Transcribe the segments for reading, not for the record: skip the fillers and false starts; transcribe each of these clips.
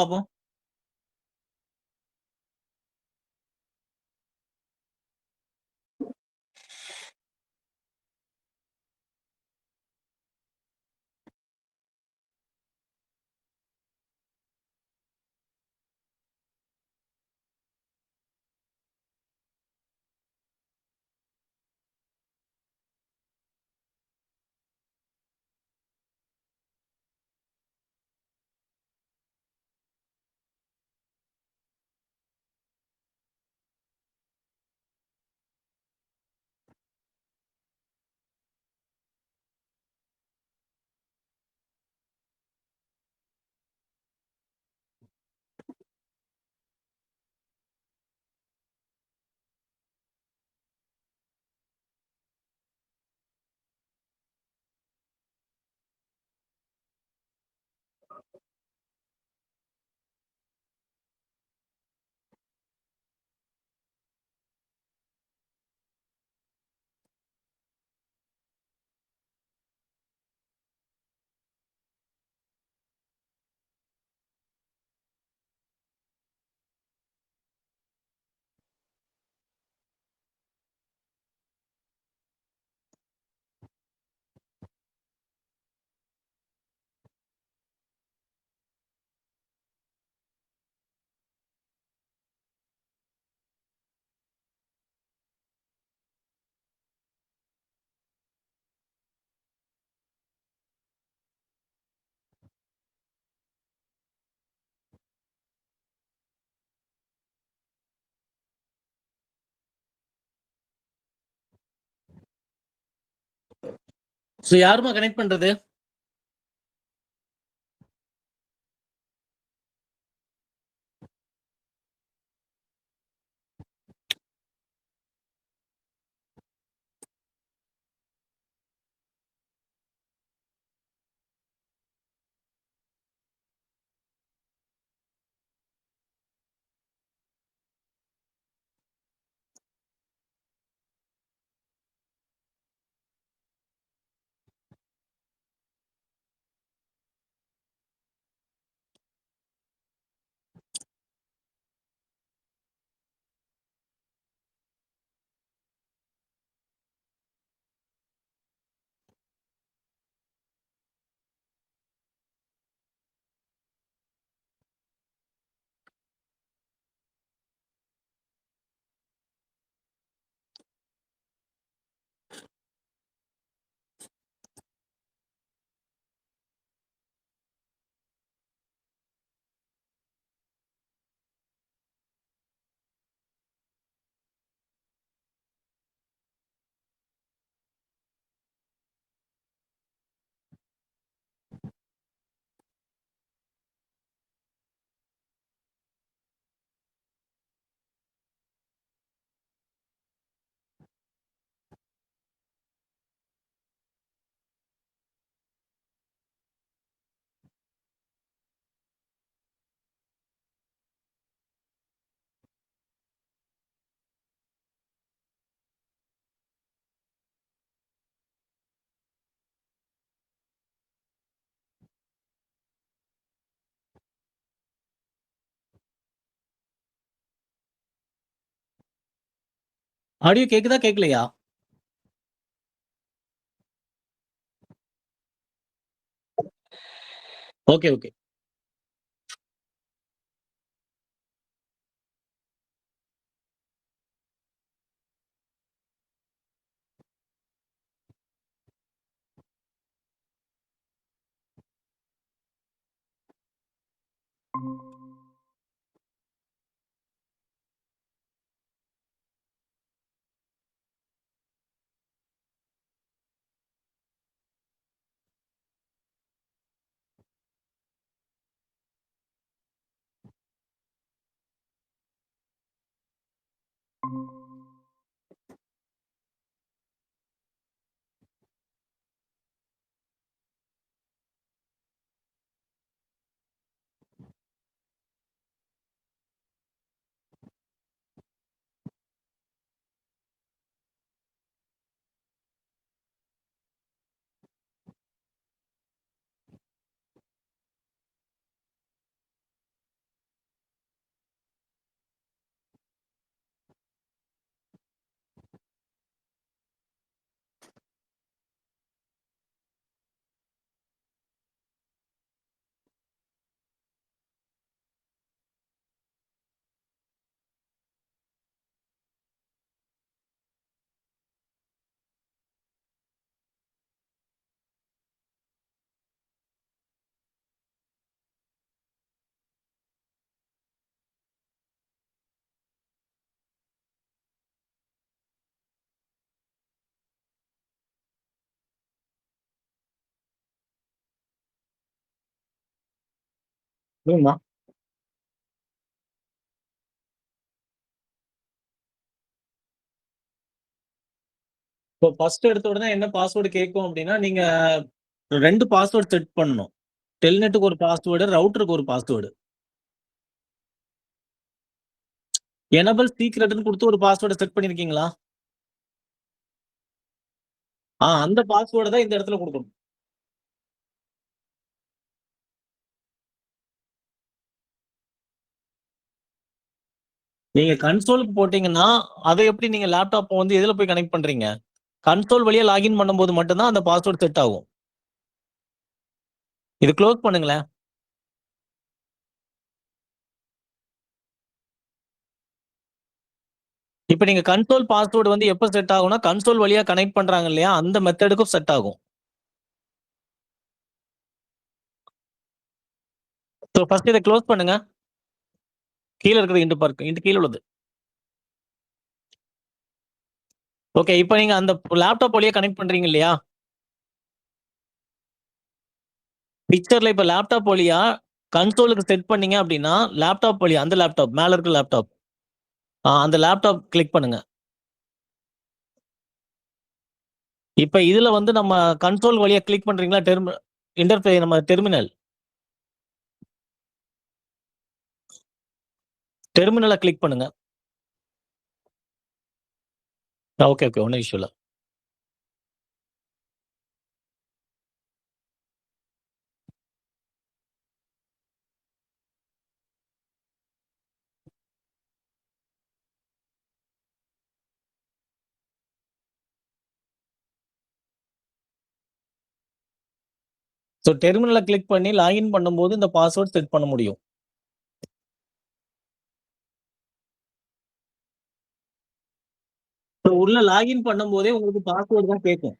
பாப்போம். சோ யாரும்மா கனெக்ட் பண்றது? ஆடியோ கேக்குதா கேக்கலையா? Okay, okay. ஆமா. இப்போ ஃபர்ஸ்ட் எடுத்த உடனே என்ன பாஸ்வேர்ட் கேட்கும் அப்டின்னா, நீங்க 2 பாஸ்வேர்ட் செட் பண்ணணும். டெல்நெட்டுக்கு ஒரு பாஸ்வேர்டு, ரவுட்டருக்கு ஒரு பாஸ்வேர்டு. எனபிள் சீக்ரெட்ன்னு குடுத்து ஒரு பாஸ்வேர்ட செட் பண்ணியிருக்கீங்களா? அந்த பாஸ்வேர்ட தான் இந்த இடத்துல குடுக்கணும். நீங்க கன்சோலுக்கு போட்டீங்கன்னா, அத எப்படி நீங்க லேப்டாப்ப வந்து எதுல போய் கனெக்ட் பண்றீங்க? கன்சோல் வழியா லாகின் பண்ணும்போது மட்டும் தான் அந்த பாஸ்வேர்ட் செட் ஆகும். இது குளோஸ் பண்ணுங்களேன். இப்ப நீங்க கன்சோல் பாஸ்வேர்ட் வந்து எப்ப செட் ஆகும்னா, கன்சோல் வழியா கனெக்ட் பண்றாங்க இல்லையா? அந்த மெத்தேடுக்கும் செட் ஆகும். சோ ஃபர்ஸ்ட் இத குளோஸ் பண்ணுங்க. கீழ இருக்கிறது இன்டு பாருங்க. இன்டு கீழ உள்ளது. ஓகே. இப்ப நீங்க அந்த லேப்டாப் வழியா கனெக்ட் பண்றீங்க இல்லையா? பிக்சர்ல இப்ப லேப்டாப் வழியா கன்சோலுக்கு செட் பண்ணீங்க அப்டின்னா, லேப்டாப் வழியா அந்த லேப்டாப் மேல இருக்கிற லேப்டாப். அந்த லேப்டாப் கிளிக் பண்ணுங்க. இப்ப இதுல வந்து நம்ம கன்சோல் வழியா கிளிக் பண்றீங்களா? நம்ம டெர்மினல். டெர்மினல கிளிக் பண்ணுங்க. Okay, okay. ஒண்ணும் இஷ்யூ இல்ல. சோ டெர்மினல கிளிக் பண்ணி லாகின் பண்ணும்போது இந்த பாஸ்வேர்ட் செட் பண்ண முடியும். சோ உள்ள லாகின் பண்ணும்போதே உங்களுக்கு பாஸ்வேர்ட் தான் கேட்கும்.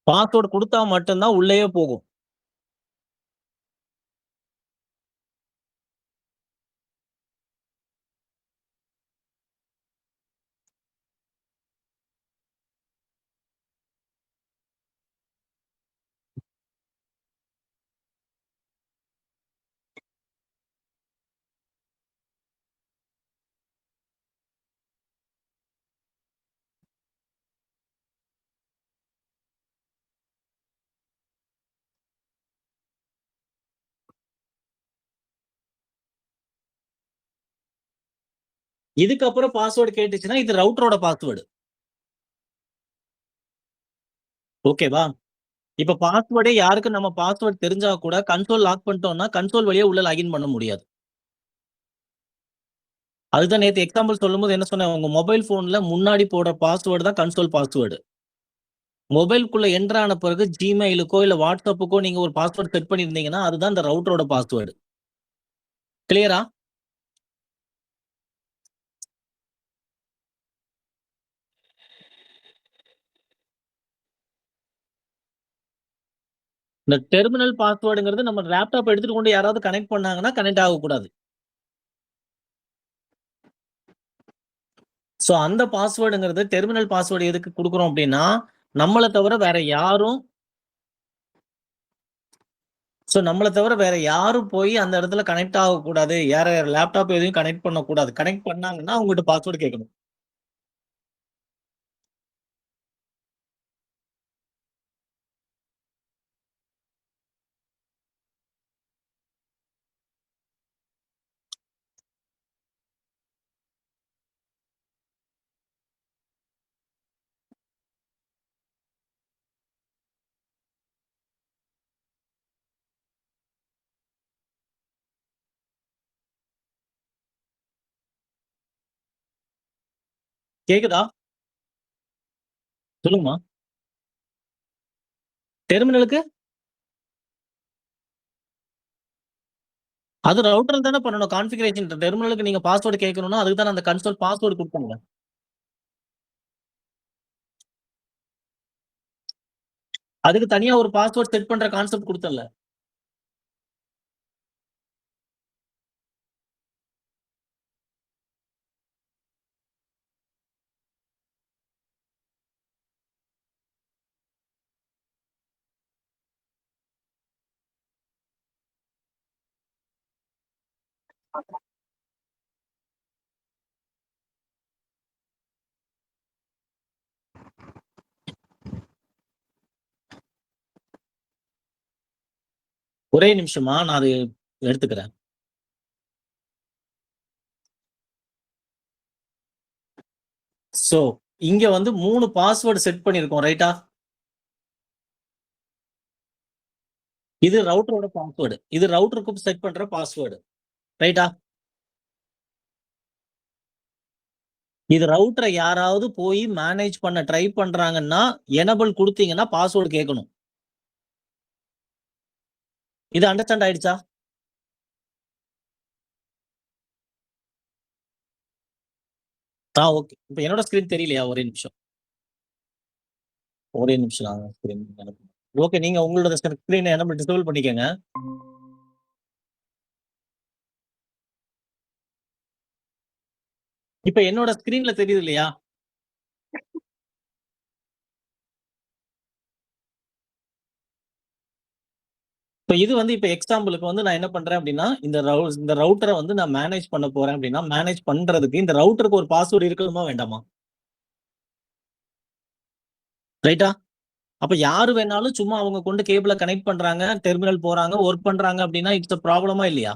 பாஸ்வேர்ட் குடுத்தா மட்டும் தான் உள்ளயே போகும். இதுக்கப்புறம் பாஸ்வேர்ட் கேட்டுச்சுன்னா, இது ரவுட்டரோட பாஸ்வேர்ட். ஓகேவா? இப்ப பாஸ்வேர்டே யாருக்கும் நம்ம பாஸ்வேர்ட் தெரிஞ்சா கூட கன்சோல் லாக் பண்ணிட்டோம்னா, கன்சோல் வழியா உள்ள லாகின் பண்ண முடியாது. அதுதான் நேத்து எக்ஸாம்பிள் சொல்லும்போது என்ன சொன்னேன், உங்க மொபைல் ஃபோன்ல முன்னாடி போடுற பாஸ்வேர்ட் தான் கன்சோல் பாஸ்வேர்ட். மொபைல்க்குள்ள என்டர் ஆன பிறகு Gmailக்கோ, இல்ல WhatsAppக்கோ நீங்க ஒரு பாஸ்வேர்ட் செட் பண்ணியிருந்தீங்கன்னா, அதுதான் இந்த ரவுட்டரோட பாஸ்வேர்ட். கிளியரா? இந்த டெர்மினல் பாஸ்வேர்ட்ங்கிறது நம்ம லேப்டாப் எடுத்துட்டு கொண்டு யாராவது கனெக்ட் பண்ணாங்கன்னா, கனெக்ட் ஆகக்கூடாது. சோ அந்த பாஸ்வேர்ட்ங்கிறது டெர்மினல் பாஸ்வேர்ட் எதுக்கு குடுக்குறோம் அப்டின்னா, நம்மள தவிர வேற யாரும் நம்மள தவிர வேற யாரும் போய் அந்த இடத்துல கனெக்ட் ஆகக்கூடாது. யார லேப்டாப் எதையும் கனெக்ட் பண்ணக்கூடாது. கனெக்ட் பண்ணாங்கன்னா, அவங்ககிட்ட பாஸ்வேர்ட் கேட்கணும். கேக்குதா? சொல்லுங்கம்மா. டெர்மினலுக்கு? அது ரவுட்டர்ல தானே பண்ணணும். கான்ஃபிகரேஷன் டெர்மினலுக்கு நீங்க பாஸ்வேர்ட் கேட்கணும்னா, அதுக்கு தானே அந்த கன்சோல் பாஸ்வேர்ட் குடுப்பாங்க. அதுக்கு தனியா ஒரு பாஸ்வேர்ட் செட் பண்ற கான்செப்ட் குடுத்தேன்ல. ஒரே நிமிஷமா நான் அது எடுத்துக்கிறேன். சோ, இங்க வந்து 3 பாஸ்வேர்ட் செட் பண்ணியிருக்கோம் ரைட்டா? இது ரவுட்டரோட பாஸ்வேர்ட். இது ரவுட்டருக்கு செட் பண்ற பாஸ்வேர்ட். ரைட்டா? இது ரவுட்டர யாராவது போய் மேனேஜ் பண்ண ட்ரை பண்றாங்கன்னா, எனபிள் குடுத்தீங்கன்னா பாஸ்வேர்ட் கேட்கணும். இது அண்டர்ஸ்டாண்ட் ஆயிடுச்சா? ஓகே. இப்ப என்னோட ஸ்கிரீன் தெரியலையா? ஒரே நிமிஷம். ஒரே நிமிஷம் நான் ஸ்கிரீன் ஓகே. நீங்க உங்களோட ஸ்கிரீன எனபிள் டிசேபிள் பண்ணிக்கங்க. இப்ப என்னோட ஸ்கிரீன்ல தெரியுது இல்லையா? இப்ப இது வந்து இப்ப எக்ஸாம்பிளுக்கு வந்து நான் என்ன பண்றேன் அப்டின்னா, இந்த ரவுட்டர வந்து நான் மேனேஜ் பண்ண போறேன் அப்டின்னா, மேனேஜ் பண்றதுக்கு இந்த ரவுட்டருக்கு ஒரு பாஸ்வேர்ட் இருக்கணுமா வேண்டாமா? ரைட்டா? அப்ப யாரு வேணாலும் சும்மா அவங்க கொண்டு கேபிள கனெக்ட் பண்றாங்க, டெர்மினல் போறாங்க, வொர்க் பண்றாங்க அப்டின்னா, இட்ஸ் a ப்ராப்ளமா இல்லையா?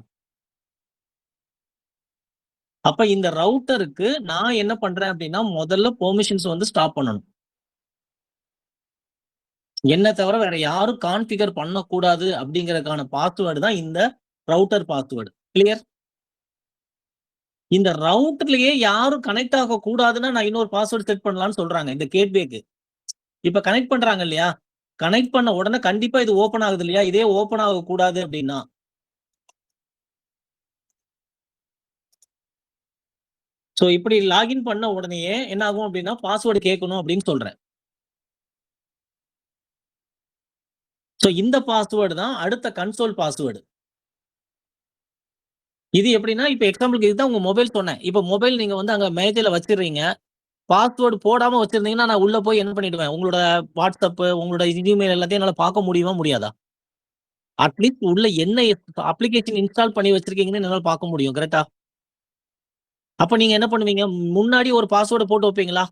அப்ப இந்த ரவுட்டருக்கு நான் என்ன பண்றேன் அப்டின்னா, முதல்ல பெர்மிஷன்ஸ் வந்து ஸ்டாப் பண்ணணும். என்ன தவிர வேற யாரும் கான்ஃபிகர் பண்ணக்கூடாது அப்டிங்கிறதுக்கான பாஸ்வேர்ட் தான் இந்த ரவுட்டர் பாஸ்வேர்ட். கிளியர்? இந்த ரவுட்டர்லயே யாரும் கனெக்ட் ஆகக்கூடாதுன்னா, நான் இன்னொரு பாஸ்வேர்ட் செட் பண்ணலாம்னு சொல்றாங்க. இந்த கேட்வேக்கு. இப்ப கனெக்ட் பண்றாங்க இல்லையா? கனெக்ட் பண்ண உடனே கண்டிப்பா இது ஓப்பன் ஆகுது இல்லையா? இதே ஓப்பன் ஆகக்கூடாது அப்டின்னா, சோ இப்படி லாகின் பண்ண உடனேயே என்ன ஆகும் அப்டின்னா, பாஸ்வேர்ட் கேட்கணும் அப்டின்னு சொல்றேன். சோ இந்த பாஸ்வேர்ட் தான் அடுத்த கன்சோல் பாஸ்வேர்ட். இது எப்படின்னா, இப்ப எக்ஸாம்பிளுக்கு இதுதான் உங்க மொபைல் சொன்னேன். இப்ப மொபைல் நீங்க வந்து அங்க மேஜையில வச்சுடுறீங்க. பாஸ்வேர்ட் போடாம வச்சிருந்தீங்கன்னா, நான் உள்ள போய் என்ன பண்ணிடுவேன், உங்களோட WhatsApp, உங்களோட Gmail எல்லாத்தையும் என்னால பார்க்க முடியுமா? முடியாதா? அட்லீஸ்ட் உள்ள என்ன அப்ளிகேஷன் இன்ஸ்டால் பண்ணி வச்சிருக்கீங்கன்னு என்னால பார்க்க முடியும். கரெக்ட்டா? அப்ப நீங்க என்ன பண்ணுவீங்க? முன்னாடி ஒரு பாஸ்வேர்ட போட்டு வைப்பீங்களா?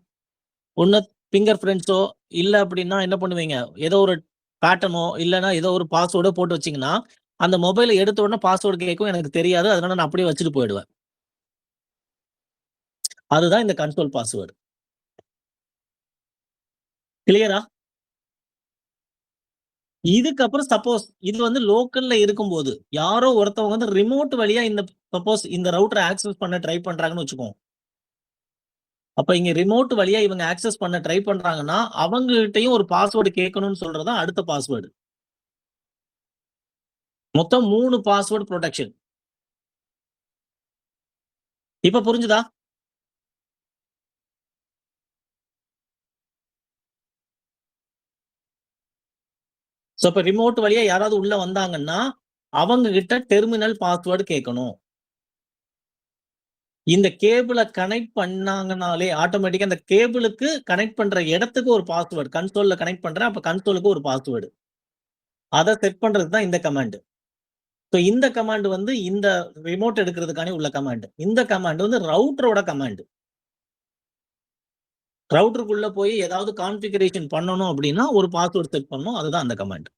ஒண்ணு பிங்கர் பிரிண்ட்ஸோ, இல்ல அப்படின்னா என்ன பண்ணுவீங்க? ஏதோ ஒரு பேட்டர்னோ, இல்லன்னா ஏதோ ஒரு பாஸ்வேர்டோ போட்டு வச்சீங்கன்னா, அந்த மொபைல எடுத்த உடனே பாஸ்வேர்ட் கேட்கும். எனக்கு தெரியாது. அதனால நான் அப்படியே வச்சுட்டு போயிடுவேன். அதுதான் இந்த கண்ட்ரோல் பாஸ்வேர்ட். கிளியரா? இதுக்கப்புறம் சப்போஸ் இது வந்து லோக்கல்ல இருக்கும்போது, யாரோ ஒருத்தவங்க வந்து ரிமோட் வழியா சப்போஸ் இந்த ரவுட்டர ஆக்சஸ் பண்ண ட்ரை பண்றாங்கன்னு வச்சுக்குவோம். அப்ப இங்க ரிமோட் வழியா இவங்க ஆக்சஸ் பண்ண ட்ரை பண்றாங்கன்னா, அவங்ககிட்டயும் ஒரு பாஸ்வேர்ட் கேட்கணும்னு சொல்றது தான் அடுத்த பாஸ்வேர்ட். மொத்தம் 3 பாஸ்வேர்ட் புரொடெக்ஷன். இப்ப புரிஞ்சுதா? சோ இப்ப ரிமோட் வழியா யாராவது உள்ள வந்தாங்கன்னா, அவங்க கிட்ட டெர்மினல் பாஸ்வேர்ட் கேட்கணும். இந்த கேபிள கனெக்ட் பண்ணாங்கனாலே ஆட்டோமேட்டிக்கா அந்த கேபிளுக்கு கனெக்ட் பண்ற இடத்துக்கு ஒரு பாஸ்வேர்ட். கன்சோல்ல கனெக்ட் பண்றேன். அப்ப கன்சோலுக்கு ஒரு பாஸ்வேர்ட். அத செட் பண்றதுக்கு தான் இந்த கமாண்ட். சோ இந்த கமாண்ட் வந்து இந்த ரிமோட் எடுக்கிறதுக்கான உள்ள கமாண்ட். இந்த கமாண்ட் வந்து ரவுட்டரோட கமாண்ட். ரவுட்டருக்குள்ள போய் ஏதாவது கான்ஃபிகரேஷன் பண்ணணும் அப்டின்னா, ஒரு பாஸ்வேர்ட் செட் பண்ணணும். அதுதான் அந்த கமாண்ட்.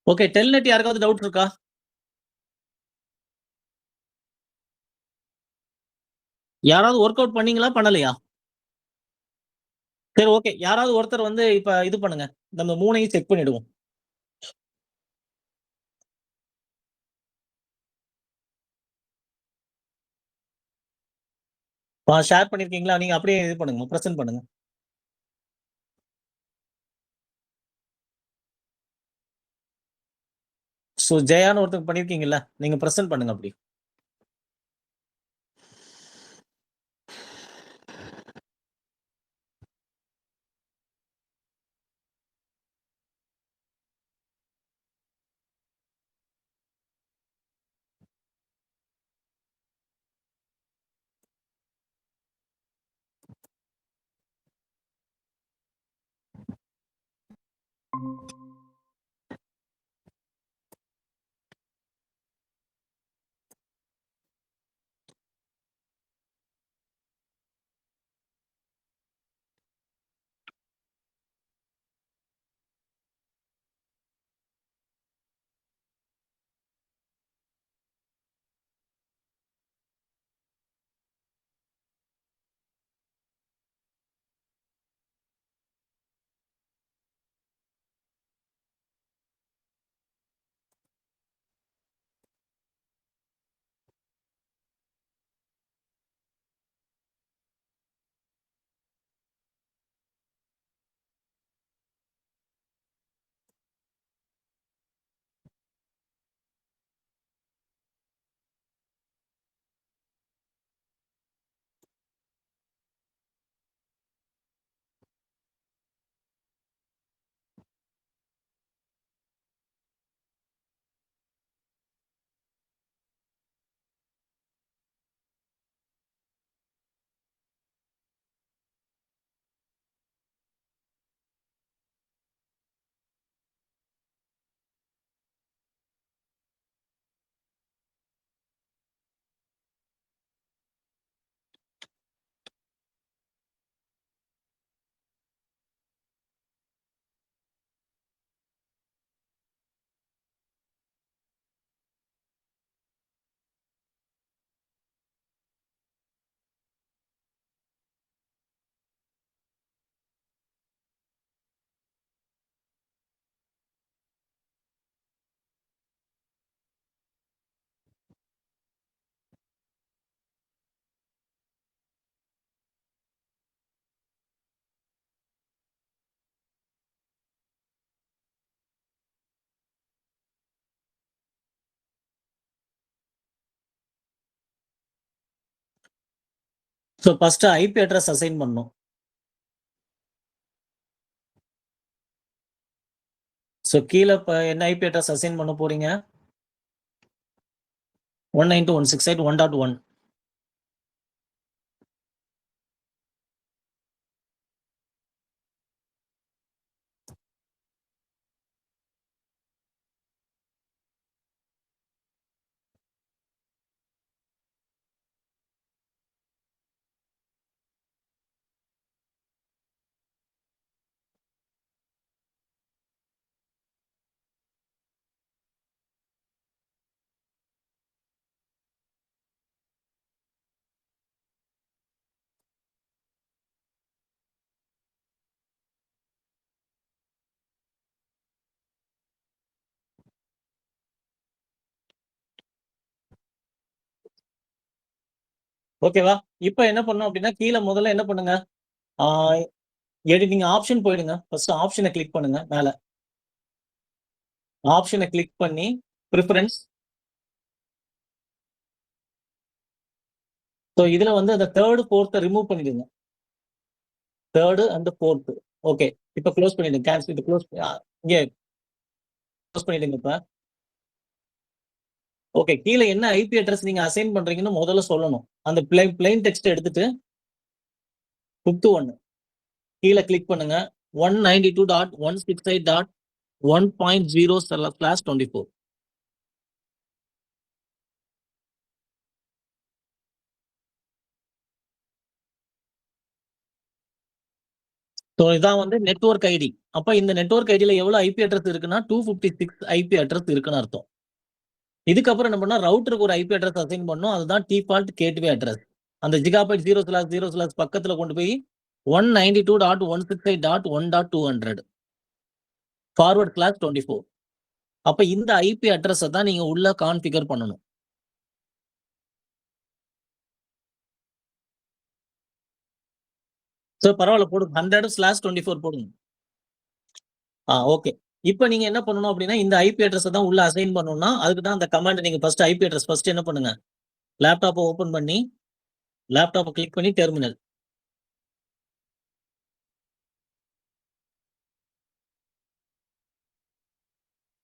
ஓகே. டெல்நெட் யாருக்காவது டவுட் இருக்கா? யாராவது வொர்க் அவுட் பண்ணீங்களா? பண்ணலையா? சரி ஓகே. யாராவது ஒருத்தர் வந்து இப்ப இது பண்ணுங்க. நம்ம 3யும் செக் பண்ணிடுவோம். ஷேர் பண்ணியிருக்கீங்களா? நீங்க அப்படியே இது பண்ணுங்க. பிரசன்ட் பண்ணுங்க. ஜெயான்னு ஒருத்தருக்கு பண்ணியிருக்கீங்கல்ல? நீங்க பிரசன்ட் பண்ணுங்க அப்படி. So first IP address assign பண்ணணும். ஸோ கீழ இப்ப என்ன ஐபி அட்ரஸ் அசைன் பண்ண போறீங்க? 192.168.1.1. ஓகேவா? இப்ப என்ன பண்ணணும் அப்டின்னா, கீழ முதல்ல என்ன பண்ணுங்க? ஆ நீங்க ஆப்ஷன் போயிடுங்க. ஃபர்ஸ்ட் ஆப்ஷன கிளிக் பண்ணுங்க மேல. ஆப்ஷன கிளிக் பண்ணி பிரிஃபரன்ஸ். ஸோ இதுல வந்து அந்த 3, 4த்த ரிமூவ் பண்ணிடுங்க. 3 அண்ட் 4த். ஓகே. இப்ப குளோஸ் பண்ணிடுங்க. கேன்சல் இது குளோஸ் இங்க குளோஸ் பண்ணிடுங்க இப்ப. ஓகே. கீழ என்ன ஐபி அட்ரஸ் நீங்க அசைன் பண்றீங்கன்னு முதல்ல சொல்லணும். அந்த பிளெயின் டெக்ஸ்ட்ட எடுத்துட்டு 5த் ஒன் கீழ கிளிக் பண்ணுங்க. 192.168.1.0/24. ஸோ இதான் வந்து நெட்வொர்க் ஐடி. அப்ப இந்த நெட்வொர்க் ஐடில எவ்வளவு ஐபி அட்ரஸ் இருக்குன்னா 256 ஐபி அட்ரஸ் இருக்குன்னு அர்த்தம். இதுக்கப்புறம் என்ன பண்ணா ரவுட்டருக்கு ஒரு ஐபி அட்ரஸ் அசைன் பண்ணணும். அதுதான் டிஃபால்ட் கேட்வே அட்ரஸ். அந்த ஜிகாபைட் 0/0/ பக்கத்துல கொண்டு போய் 192.168.1.200 ஃபார்வர்ட் கிளாஸ் 24. அப்ப இந்த ஐபி அட்ரஸ தான் நீங்க உள்ள கான்ஃபிகர் பண்ணணும். சோ பரவால்ல போடுங்க. 100/24 போடுங்க. ஓகே. இப்ப நீங்க என்ன பண்ணணும் அப்டின்னா, இந்த ஐபி அட்ரஸ தான் உள்ள அசைன் பண்ணணும்னா, அதுக்கு தான் அந்த கமாண்ட் நீங்க ஃபர்ஸ்ட் ஐபி அட்ரஸ் ஃபர்ஸ்ட் என்ன பண்ணுங்க? லேப்டாப்ப ஓப்பன் பண்ணி, லேப்டாப்ப கிளிக் பண்ணி டெர்மினல்.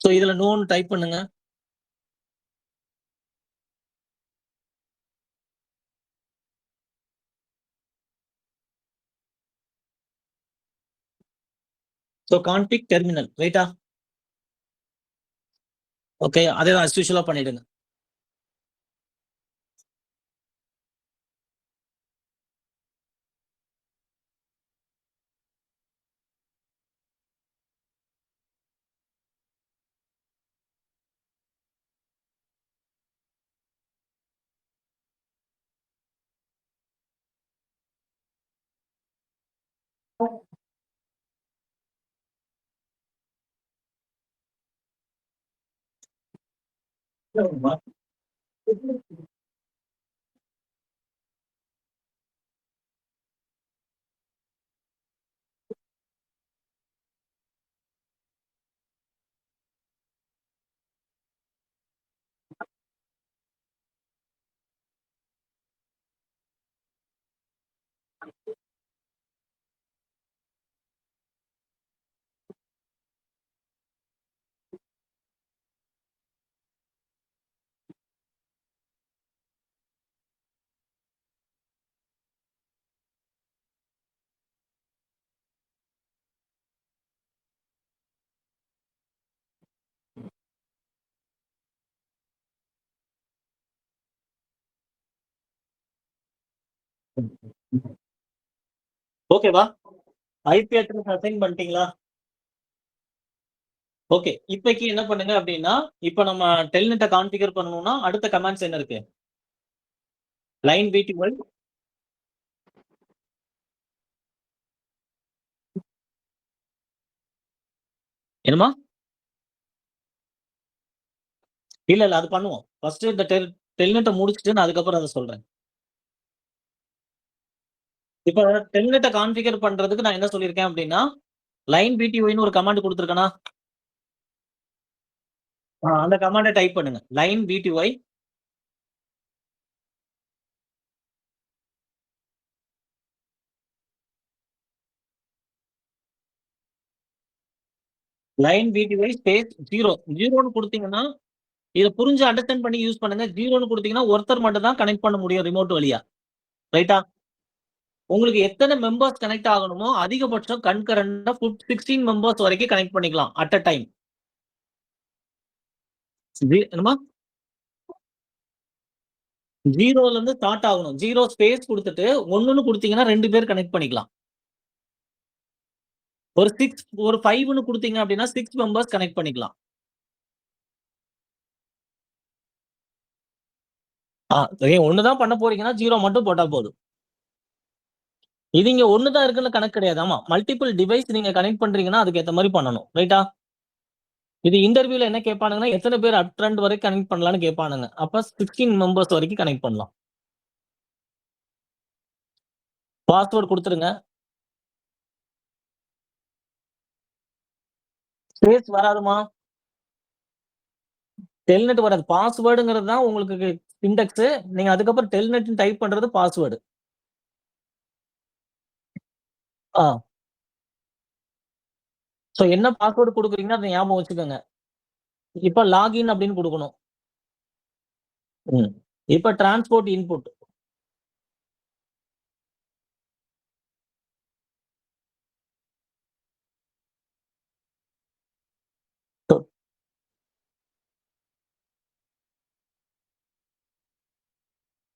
சோ இதுல நோன்னு டைப் பண்ணுங்க. சோ கான்ஃபிக் டெர்மினல் ரைட்டா? ஓகே. அதே தான் அஸ் யூசுவலா பண்ணிடுங்க. ஓகேவா? ஐபி அட்ரஸ் அசைன் பண்ணிட்டீங்களா? ஓகே. இப்பைக்கு என்ன பண்ணுங்க அப்டின்னா, இப்ப நம்ம டெல்நெட்ட கான்ஃபிகர் பண்ணனும்னா, அடுத்த கமாண்ட்ஸ் என்ன இருக்கு? லைன் பிடிஒய் என்னம்மா? இல்ல அது பண்ணுவோம். ஃபர்ஸ்ட் இந்த டெல்நெட்ட முடிச்சுட்டு நான் அதுக்கப்புறம் அத சொல்றேன். இப்ப டெல்நெட்ட கான்ஃபிகர் பண்றதுக்கு நான் என்ன சொல்லியிருக்கேன் அப்டின்னா, லைன் பிடிஒய்ன்னு ஒரு கமாண்ட் குடுத்திருக்கனா? அந்த கமாண்ட டைப் பண்ணுங்க. Line PTY line VTY space 0. 0ன்னு குடுத்தீங்கன்னா, இத புரிஞ்சு அண்டர்ஸ்டாண்ட் பண்ணி யூஸ் பண்ணுங்க. 0ன்னு குடுத்தீங்கன்னா, ஒருத்தர் மட்டும் தான் கனெக்ட் பண்ண முடியும் ரிமோட் வழியா. ரைட்டா? உங்களுக்கு எத்தன மெம்பர்ஸ் கனெக்ட் ஆகணுமோ, அதிகபட்சம் கன்கரன்ட்டா 16 மெம்பர்ஸ் வரைக்கும் கனெக்ட் பண்ணிக்கலாம். At a time. என்னம்மா? 0லருந்து ஸ்டார்ட் ஆகணும். 0 ஸ்பேஸ் குடுத்துட்டு 1ன்னு குடுத்தீங்கன்னா 2 பேர் கனெக்ட் பண்ணிக்கலாம். ஒரு 5ன்னு குடுத்தீங்க அப்டின்னா 6 மெம்பர்ஸ் கனெக்ட் பண்ணிக்கலாம். நீங்க 1 தான் பண்ண போறீங்கன்னா 0 மட்டும் போட்டா போதும். இது இங்க 1 தான் இருக்குன்னு கணக்கு கிடையாது. ஆமா. மல்டிபிள் டிவைஸ் நீங்க கனெக்ட் பண்றீங்கன்னா, அதுக்கு ஏத்த மாரி பண்ணணும். ரைட்டா? இது இன்டர்வியூல என்ன கேட்பானுங்கன்னா, எத்தன பேர் அப் ஃப்ரண்ட் வரைக்கும் கனெக்ட் பண்ணலாம்ன்னு கேட்பானுங்க. அப்ப 16 மெம்பர்ஸ் வரைக்கும் கனெக்ட் பண்ணலாம். பாஸ்வேர்ட் குடுத்துருங்க. ஸ்பேஸ் வராதுமா. டெல்நெட் வராது. பாஸ்வேர்டுங்கிறது தான் உங்களுக்கு சின்டாக்ஸ். நீங்க அதுக்கப்புறம் டெல்நெட்ன்னு டைப் பண்றது பாஸ்வேர்டு. ஆ. சோ என்ன பாஸ்வேர்ட் குடுக்குறீங்களோ அத ஞாபகம் வச்சுக்கோங்க. இப்ப லாகின் அப்படின்னு குடுக்கணும். ம். இப்ப டிரான்ஸ்போர்ட் இன்புட்.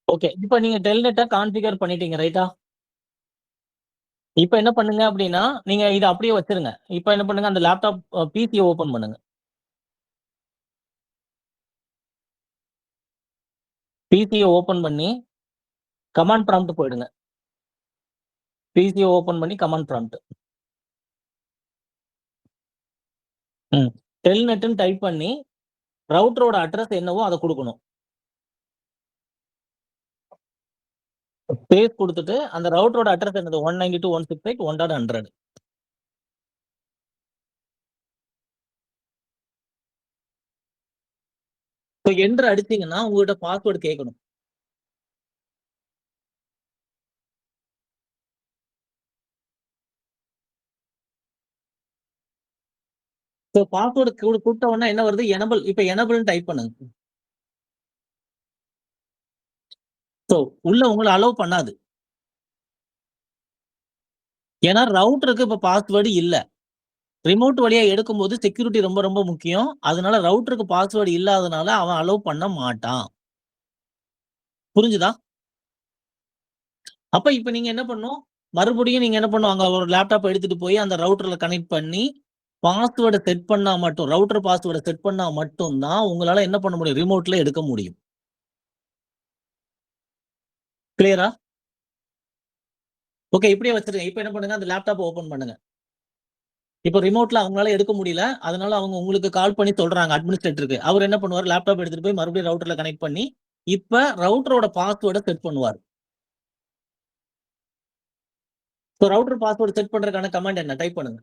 ஓகே. இப்ப நீங்க டெல்நெட்ட கான்ஃபிகர் பண்ணிட்டீங்க. ரைட்டா? இப்ப என்ன பண்ணுங்க அப்படின்னா, நீங்க இத அப்படியே வச்சுருங்க. இப்ப என்ன பண்ணுங்க, அந்த லேப்டாப் பிசிய ஓப்பன் பண்ணுங்க. பிசிய ஓப்பன் பண்ணி, கமாண்ட் ப்ராம்ப்ட் போயிடுங்க. பிசிய ஓப்பன் பண்ணி கமாண்ட் ப்ராம்ப்ட். ம். டெல்நெட்ன்னு டைப் பண்ணி, ரவுட்டரோட அட்ரஸ் என்னவோ அத குடுக்கணும். ஸ்பேஸ் குடுத்துட்டு, அந்த ரவுட்டரோட அட்ரஸ் என்னது 192.168.1.100. இப்ப என்டர் அடிச்சீங்கன்னா, உங்ககிட்ட பாஸ்வேர்ட் கேட்கணும். சோ பாஸ்வேர்ட் குடுத்த உடனே என்ன வருது? எனபிள் இப்ப எனபிள்ன்னு டைப் பண்ணுங்க. சோ உள்ள உங்கள அலோவ் பண்ணாது. ஏன்னா ரவுட்டருக்கு இப்ப பாஸ்வேர்ட் இல்ல. ரிமோட் வழியா எடுக்கும்போது செக்யூரிட்டி ரொம்ப ரொம்ப முக்கியம். அதனால ரவுட்டருக்கு பாஸ்வேர்ட் இல்லாதனால அவன் அலோவ் பண்ண மாட்டான். புரிஞ்சுதா? அப்ப இப்ப நீங்க என்ன பண்ணணும்? மறுபடியும் நீங்க என்ன பண்ணணும்? அங்க ஒரு லேப்டாப் எடுத்துட்டு போய் அந்த ரவுட்டர்ல கனெக்ட் பண்ணி, பாஸ்வேர்ட செட் பண்ணா மட்டும் ரவுட்டர் பாஸ்வேர்ட செட் பண்ணா மட்டும் தான் உங்களால என்ன பண்ண முடியும்? ரிமோட்ல எடுக்க முடியும். கிளியரா? ஓகே. இப்படியே வச்சுருங்க. இப்ப என்ன பண்ணுங்க? அந்த லேப்டாப்ப ஓப்பன் பண்ணுங்க. இப்ப ரிமோட்ல அவங்களால எடுக்க முடியல. அதனால அவங்க உங்களுக்கு கால் பண்ணி சொல்றாங்க அட்மினிஸ்ட்ரேட்டருக்கு. அவரு என்ன பண்ணுவாரு? லேப்டாப் எடுத்துட்டு போய் மறுபடியும் ரவுட்டர்ல கனெக்ட் பண்ணி, இப்ப ரவுட்டரோட பாஸ்வேர்ட செட் பண்ணுவாரு. சோ ரவுட்டர் பாஸ்வேர்ட் செட் பண்றதுக்கான கமாண்ட் என்ன? டைப் பண்ணுங்க.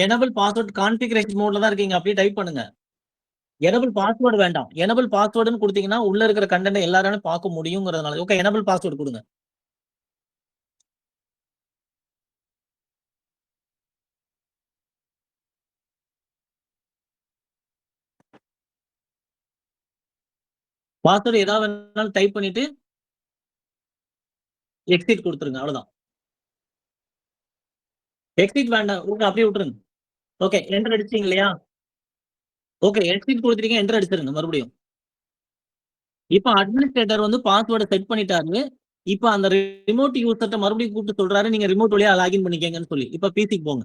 எனபிள் பாஸ்வேர்ட் கான்ஃபிகரேஷன் மோட்ல தான் இருக்கீங்க. அப்படியே டைப் பண்ணுங்க. எனபிள் பாஸ்வேர்ட் வேண்டாம். எனபிள் பாஸ்வேர்ட்ன்னு குடுத்தீங்கன்னா, உள்ள இருக்கிற கன்டென்ட்ட எல்லாராலும் பார்க்க முடியுங்கிறதுனால. ஓகே. எனபிள் பாஸ்வேர்ட் குடுங்க. பாஸ்வேர்ட் ஏதாவது வேணாலும் டைப் பண்ணிட்டு, எக்ஸிட் குடுத்துருங்க. அவ்வளவுதான். எக்ஸிட் வேண்டாம். ஓகே. அப்படியே விட்டுருங்க. ஓகே. என்டர் அடிச்சீங்க இல்லையா? ஓகே. எக்ஸிட் குடுத்துட்டீங்க. என்டர் அடிச்சிருங்க மறுபடியும். இப்ப அட்மினிஸ்ட்ரேட்டர் வந்து பாஸ்வேர்ட செட் பண்ணிட்டாரு. இப்ப அந்த ரிமோட் யூசர்ட்ட மறுபடியும் கூப்பிட்டு சொல்றாரு, நீங்க ரிமோட் வழியா லாகின் பண்ணிக்கங்கன்னு சொல்லி. இப்ப பிசிக்கு போங்க.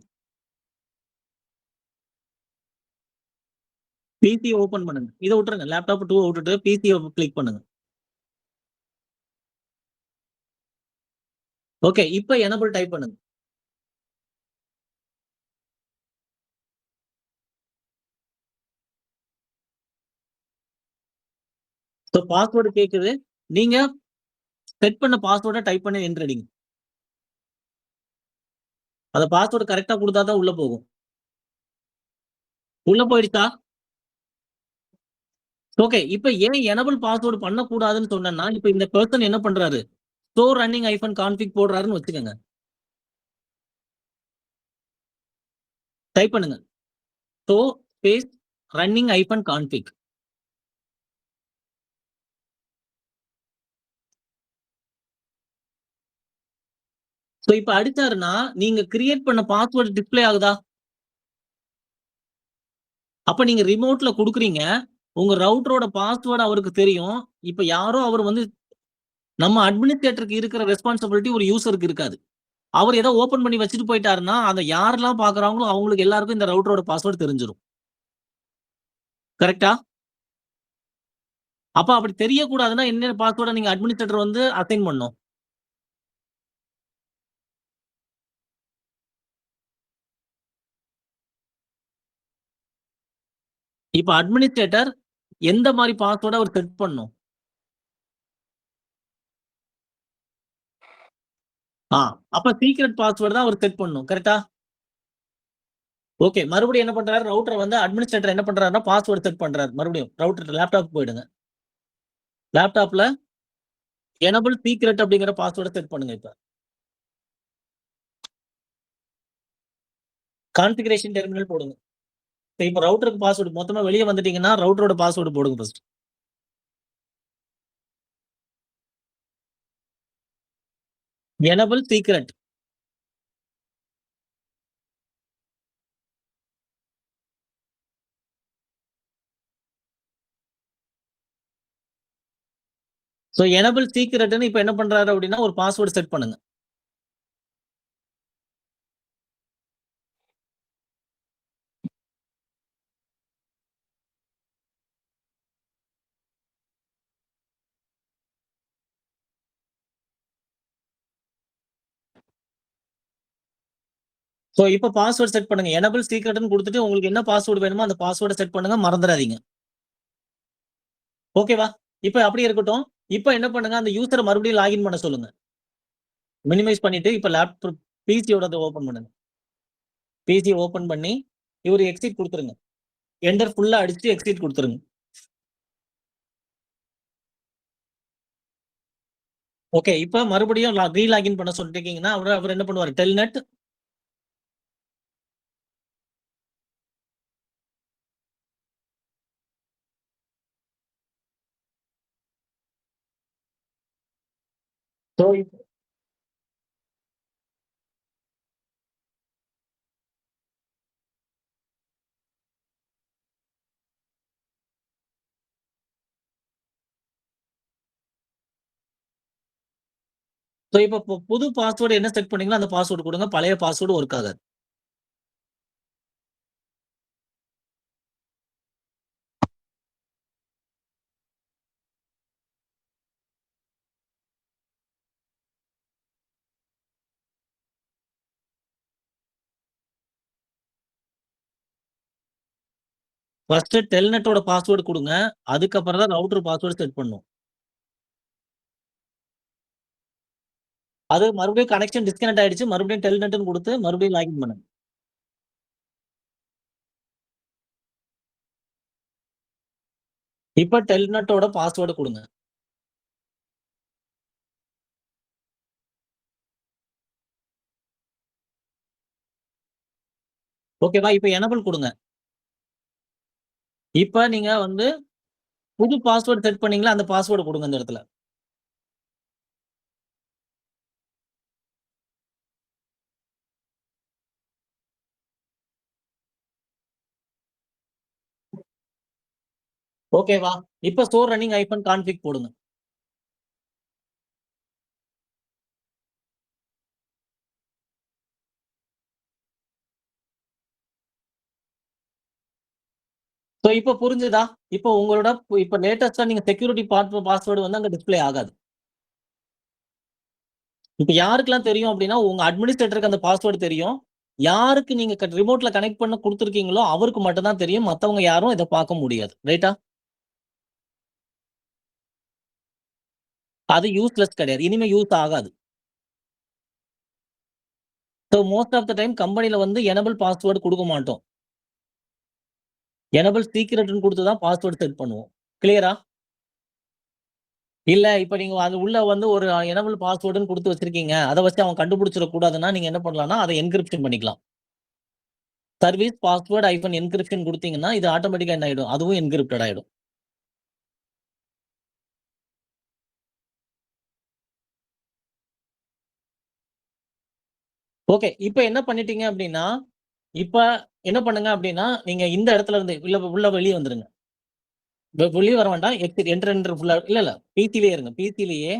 பிசிய ஓப்பன் பண்ணுங்க. இத விட்டுருங்க. லேப்டாப் 2 விட்டுட்டு பிசிய கிளிக் பண்ணுங்க. ஓகே. இப்ப எனபிள் டைப் பண்ணுங்க. சோ பாஸ்வேர்ட் கேக்குது. நீங்க செட் பண்ண பாஸ்வேர்ட டைப் பண்ணி என்டர் அடிங்க. அந்த பாஸ்வேர்ட் கரெக்ட்டா குடுத்தா தான் உள்ள போகும். உள்ள போயிடுச்சா? ஓகே. இப்ப ஏன் எனபிள் பாஸ்வேர்ட் பண்ணக்கூடாதுன்னு சொன்னேன்னா, இப்ப இந்த பெர்சன் என்ன பண்றாரு? ஸ்டோர் ரன்னிங் ஹைபன் கான்ஃபிக் போடுறாருன்னு வச்சுக்கங்க. டைப் பண்ணுங்க. Store space running hyphen config. So இப்ப அடிச்சாருன்னா, நீங்க கிரியேட் பண்ண பாஸ்வேர்ட் டிஸ்ப்ளே ஆகுதா? அப்ப நீங்க ரிமோட்ல குடுக்குறீங்க. உங்க ரவுட்டரோட பாஸ்வேர்ட் அவருக்கு தெரியும். இப்ப யாரோ அவர் வந்து நம்ம அட்மினிஸ்ட்ரேட்டருக்கு இருக்கிற ரெஸ்பான்சிபிலிட்டி ஒரு யூசருக்கு இருக்காது. அவர் ஏதோ ஓப்பன் பண்ணி வச்சுட்டு போயிட்டாருன்னா, அத யாரெல்லாம் பார்க்குறாங்களோ அவங்களுக்கு எல்லாருக்கும் இந்த ரவுட்டரோட பாஸ்வேர்ட் தெரிஞ்சிரும். கரெக்ட்டா? அப்ப அப்படி தெரியக்கூடாதுன்னா, என்ன பாஸ்வேர்ட நீங்க அட்மினிஸ்ட்ரேட்டர் வந்து அசைன் பண்ணணும். இப்ப அட்மினிஸ்ட்ரேட்டர் எந்த மாரி பாஸ்வேர்ட அவர் செட் பண்ணணும்? ஆ அப்ப சீக்ரெட் பாஸ்வேர்ட் தான் அவர் செட் பண்ணணும். கரெக்ட்டா? ஓகே. மறுபடியும் என்ன பண்றாரு? ரவுட்டர் வந்து அட்மினிஸ்ட்ரேட்டர் என்ன பண்றாருன்னா, பாஸ்வேர்ட் செட் பண்றாரு. மறுபடியும் ரவுட்டர் லேப்டாப்க்கு போயிடுங்க. லேப்டாப்ல எனபிள் சீக்ரெட் அப்படிங்கிற பாஸ்வேர்ட செட் பண்ணுங்க இப்ப. கான்ஃபிகரேஷன் டெர்மினல் போடுங்க. இப்ப ரவுட்டருக்கு பாஸ்வேர்ட் மொத்தமா வெளிய வந்துட்டீங்கன்னா, ரவுட்டரோட பாஸ்வேர்ட் போடுங்க first. Enable secret. So enable சீக்ரெட்ன்னு இப்ப என்ன பண்றாரு அப்படின்னா, ஒரு பாஸ்வேர்ட் செட் பண்ணுங்க. சோ இப்ப பாஸ்வேர்ட் செட் பண்ணுங்க. எனபிள் சீக்ரெட்ன்னு குடுத்துட்டு உங்களுக்கு என்ன பாஸ்வேர்ட் வேணுமோ அந்த பாஸ்வேர்ட செட் பண்ணுங்க. மறந்துறாதீங்க. ஓகேவா? இப்ப அப்படியே இருக்கட்டும். இப்ப என்ன பண்ணுங்க, அந்த யூசர மறுபடியும் லாகின் பண்ண சொல்லுங்க. மினிமைஸ் பண்ணிட்டு இப்ப பிசியோடத ஓப்பன் பண்ணுங்க. பிசி ஓப்பன் பண்ணி, இவரு எக்ஸிட் குடுத்துருங்க. என்டர் ஃபுல்லா அடிச்சுட்டு எக்ஸிட் குடுத்துருங்க. ஓகே. இப்ப மறுபடியும் ரீலாகின் பண்ண சொல்லிட்டீங்கன்னா, அவரு அவரு என்ன பண்ணுவாரு? டெல்நெட் சோ சோ இப்ப புது பாஸ்வேர்ட் என்ன செட் பண்ணீங்களோ அந்த பாஸ்வேர்ட் குடுங்க. பழைய பாஸ்வேர்ட் ஒர்க் ஆகாது. ஃபர்ஸ்ட் டெல்நெட்டோட பாஸ்வேர்ட் குடுங்க. அதுக்கப்புறம் தான் ரவுட்டர் பாஸ்வேர்ட் செட் பண்ணணும். அது மறுபடியும் கனெக்ஷன் டிஸ்கனெக்ட் ஆயிடுச்சு. மறுபடியும் டெல்நெட்ன்னு குடுத்து மறுபடியும் லாகின் பண்ணுங்க. இப்ப டெல்நெட்டோட பாஸ்வேர்ட் குடுங்க. ஓகேவா? இப்ப எனபிள் குடுங்க. இப்ப நீங்க வந்து புது பாஸ்வேர்ட் செட் பண்ணீங்களா, அந்த பாஸ்வேர்ட் குடுங்க இந்த இடத்துல. ஓகேவா? இப்ப ஸ்டோர் ரன்னிங் ஹைபன் கான்ஃபிக் போடுங்க. சோ இப்ப புரிஞ்சுதா? இப்ப உங்களோட இப்ப லேட்டஸ்ட்டா நீங்க செக்யூரிட்டி பாஸ்வேர்ட் வந்து அங்க டிஸ்ப்ளே ஆகாது. இப்ப யாருக்கெல்லாம் தெரியும் அப்டின்னா, உங்க அட்மினிஸ்ட்ரேட்டருக்கு அந்த பாஸ்வேர்ட் தெரியும். யாருக்கு நீங்க ரிமோட்ல கனெக்ட் பண்ண குடுத்துருக்கீங்களோ, அவருக்கு மட்டும் தான் தெரியும். மத்தவங்க யாரும் இத பார்க்க முடியாது. ரைட்டா? அது யூஸ்லெஸ் கிடையாது. இனிமே யூஸ் ஆகாது. So most of the time கம்பெனில வந்து எனபிள் பாஸ்வேர்ட் குடுக்க மாட்டோம். எனபிள் சீக்ரெட்ன்னு குடுத்து தான் பாஸ்வேர்ட் செட் பண்ணுவோம். கிளியரா? இல்ல இப்ப நீங்க அது உள்ள வந்து ஒரு எனபிள் பாஸ்வேர்ட்ன்னு குடுத்து வச்சிருக்கீங்க. அத வச்சு அவன் கண்டுபிடிச்சிடக் கூடாதுன்னா, நீங்க என்ன பண்ணலாம்னா, அத என்கிரிப்ஷன் பண்ணிக்கலாம். சர்வீஸ் பாஸ்வேர்ட் ஹைபன் என்கிரிப்ஷன் குடுத்தீங்கன்னா, இது ஆட்டோமேட்டிக்கா என்ன ஆயிடும்? அதுவும் என்கிரிப்டட் ஆயிடும். ஓகே. இப்ப என்ன பண்ணிட்டீங்க அப்டின்னா, இப்ப என்ன பண்ணுங்க அப்டின்னா, நீங்க இந்த இடத்துல இருந்து உள்ள வெளிய வந்துருங்க. வெளிய வர வேண்டாம். என்டர் என்டர் ஃபுல்லா இல்ல, இல்ல. பிசிலயே இருங்க. பிசிலயே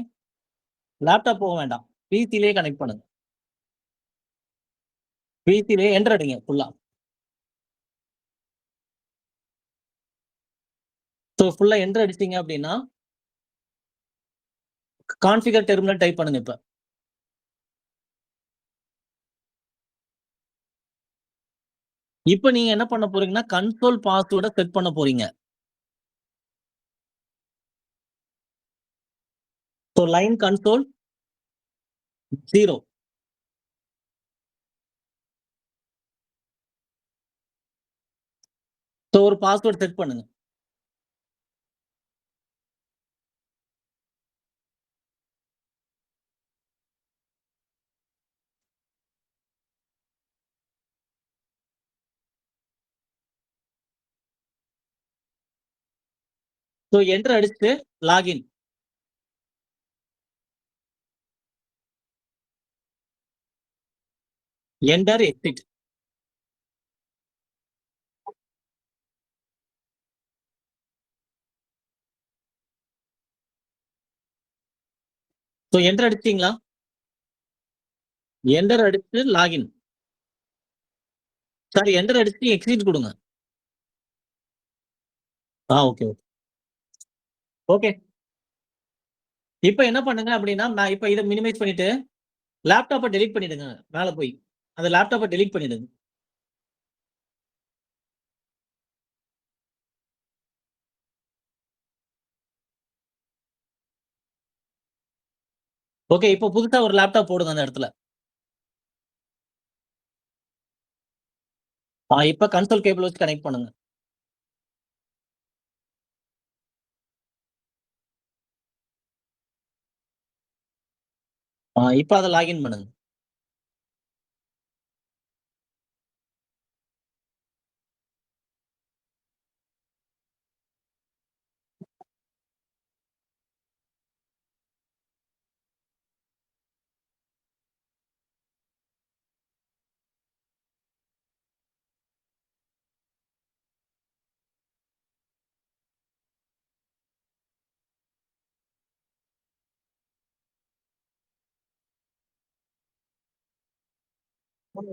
லேப்டாப் போக வேண்டாம். பிசிலயே கனெக்ட் பண்ணுங்க. பிசிலயே என்டர் அடிங்க ஃபுல்லா. ஃபுல்லா என்டர் அடிச்சீங்க அப்டின்னா, கான்ஃபிகர் டெர்மினல் டைப் பண்ணுங்க இப்ப. இப்ப நீங்க என்ன பண்ண போறீங்கன்னா, கன்சோல் பாஸ்வேர்ட செட் பண்ண போறீங்க. Line console 0. ஒரு பாஸ்வேர்ட் செட் பண்ணுங்க. என்டர் அடிச்சுட்டு லாகின். Enter exit. என்டர் அடிச்சீங்களா? என்டர் அடிச்சு லாகின். சாரி என்டர் அடிச்சு எக்ஸிட் குடுங்க. Okay, okay. ஓகே. இப்ப என்ன பண்ணுங்க அப்டின்னா, நான் இப்ப இத மினிமைஸ் பண்ணிட்டு, லேப்டாப்ப டெலீட் பண்ணிடுங்க. மேல போய். அந்த லேப்டாப்ப டெலீட் பண்ணிடுங்க. ஓகே. இப்ப புதுசா ஒரு லேப்டாப் போடுங்க அந்த இடத்துல. இப்ப கன்சோல் கேபிள் வச்சு கனெக்ட் பண்ணுங்க. இப்ப அத லாகின் பண்ணுங்க.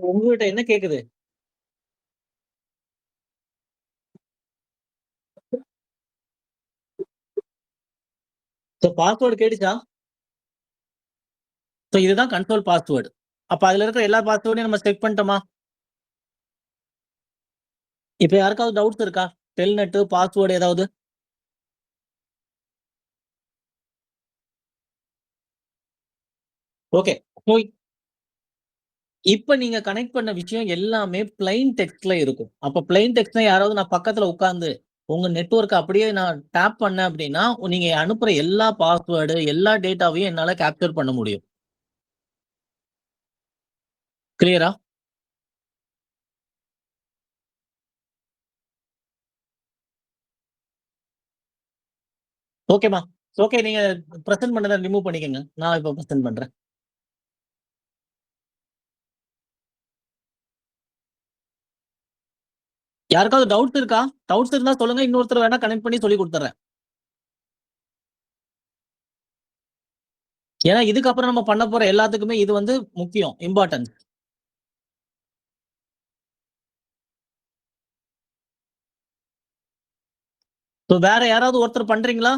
உங்ககிட்ட என்ன கேக்குது? பாஸ்வேர்ட் கேட்டுச்சா? இதுதான் கன்சோல் பாஸ்வேர்ட். அப்ப அதுல இருக்கிற எல்லா பாஸ்வேர்டையும் நம்ம செட் பண்ணிட்டோமா? இப்ப யாருக்காவது டவுட்ஸ் இருக்கா? டெல்நெட் பாஸ்வேர்ட் ஏதாவது? ஓகே. சோ இப்ப நீங்க கனெக்ட் பண்ண விஷயம் எல்லாமே பிளைன் டெக்ஸ்ட்ல இருக்கும். அப்ப பிளைன் டெக்ஸ்ட்னா யாராவது நான் பக்கத்துல உட்கார்ந்து, உங்க நெட்வொர்க் அப்படியே நான் டேப் பண்ணேன் அப்படின்னா, நீங்க அனுப்புற எல்லா பாஸ்வேர்ட், எல்லா டேட்டாவையும் என்னால கேப்சர் பண்ண முடியும். கிளியரா? ஓகேம்மா. ஓகே நீங்க பிரசன்ட் பண்ணத ரிமூவ் பண்ணிக்கங்க. நான் இப்ப பிரசன்ட் பண்றேன். யாருக்காவது டவுட்ஸ் இருக்கா? டவுட்ஸ் இருந்தா சொல்லுங்க. இன்னொருத்தர் வேணா கனெக்ட் பண்ணி சொல்லிக் குடுத்துர்றேன். ஏன்னா இதுக்கப்புறம் நம்ம பண்ண போற எல்லாத்துக்குமே இது வந்து முக்கியம். இம்பார்ட்டன்ஸ். வேற யாராவது ஒருத்தர் பண்றீங்களா?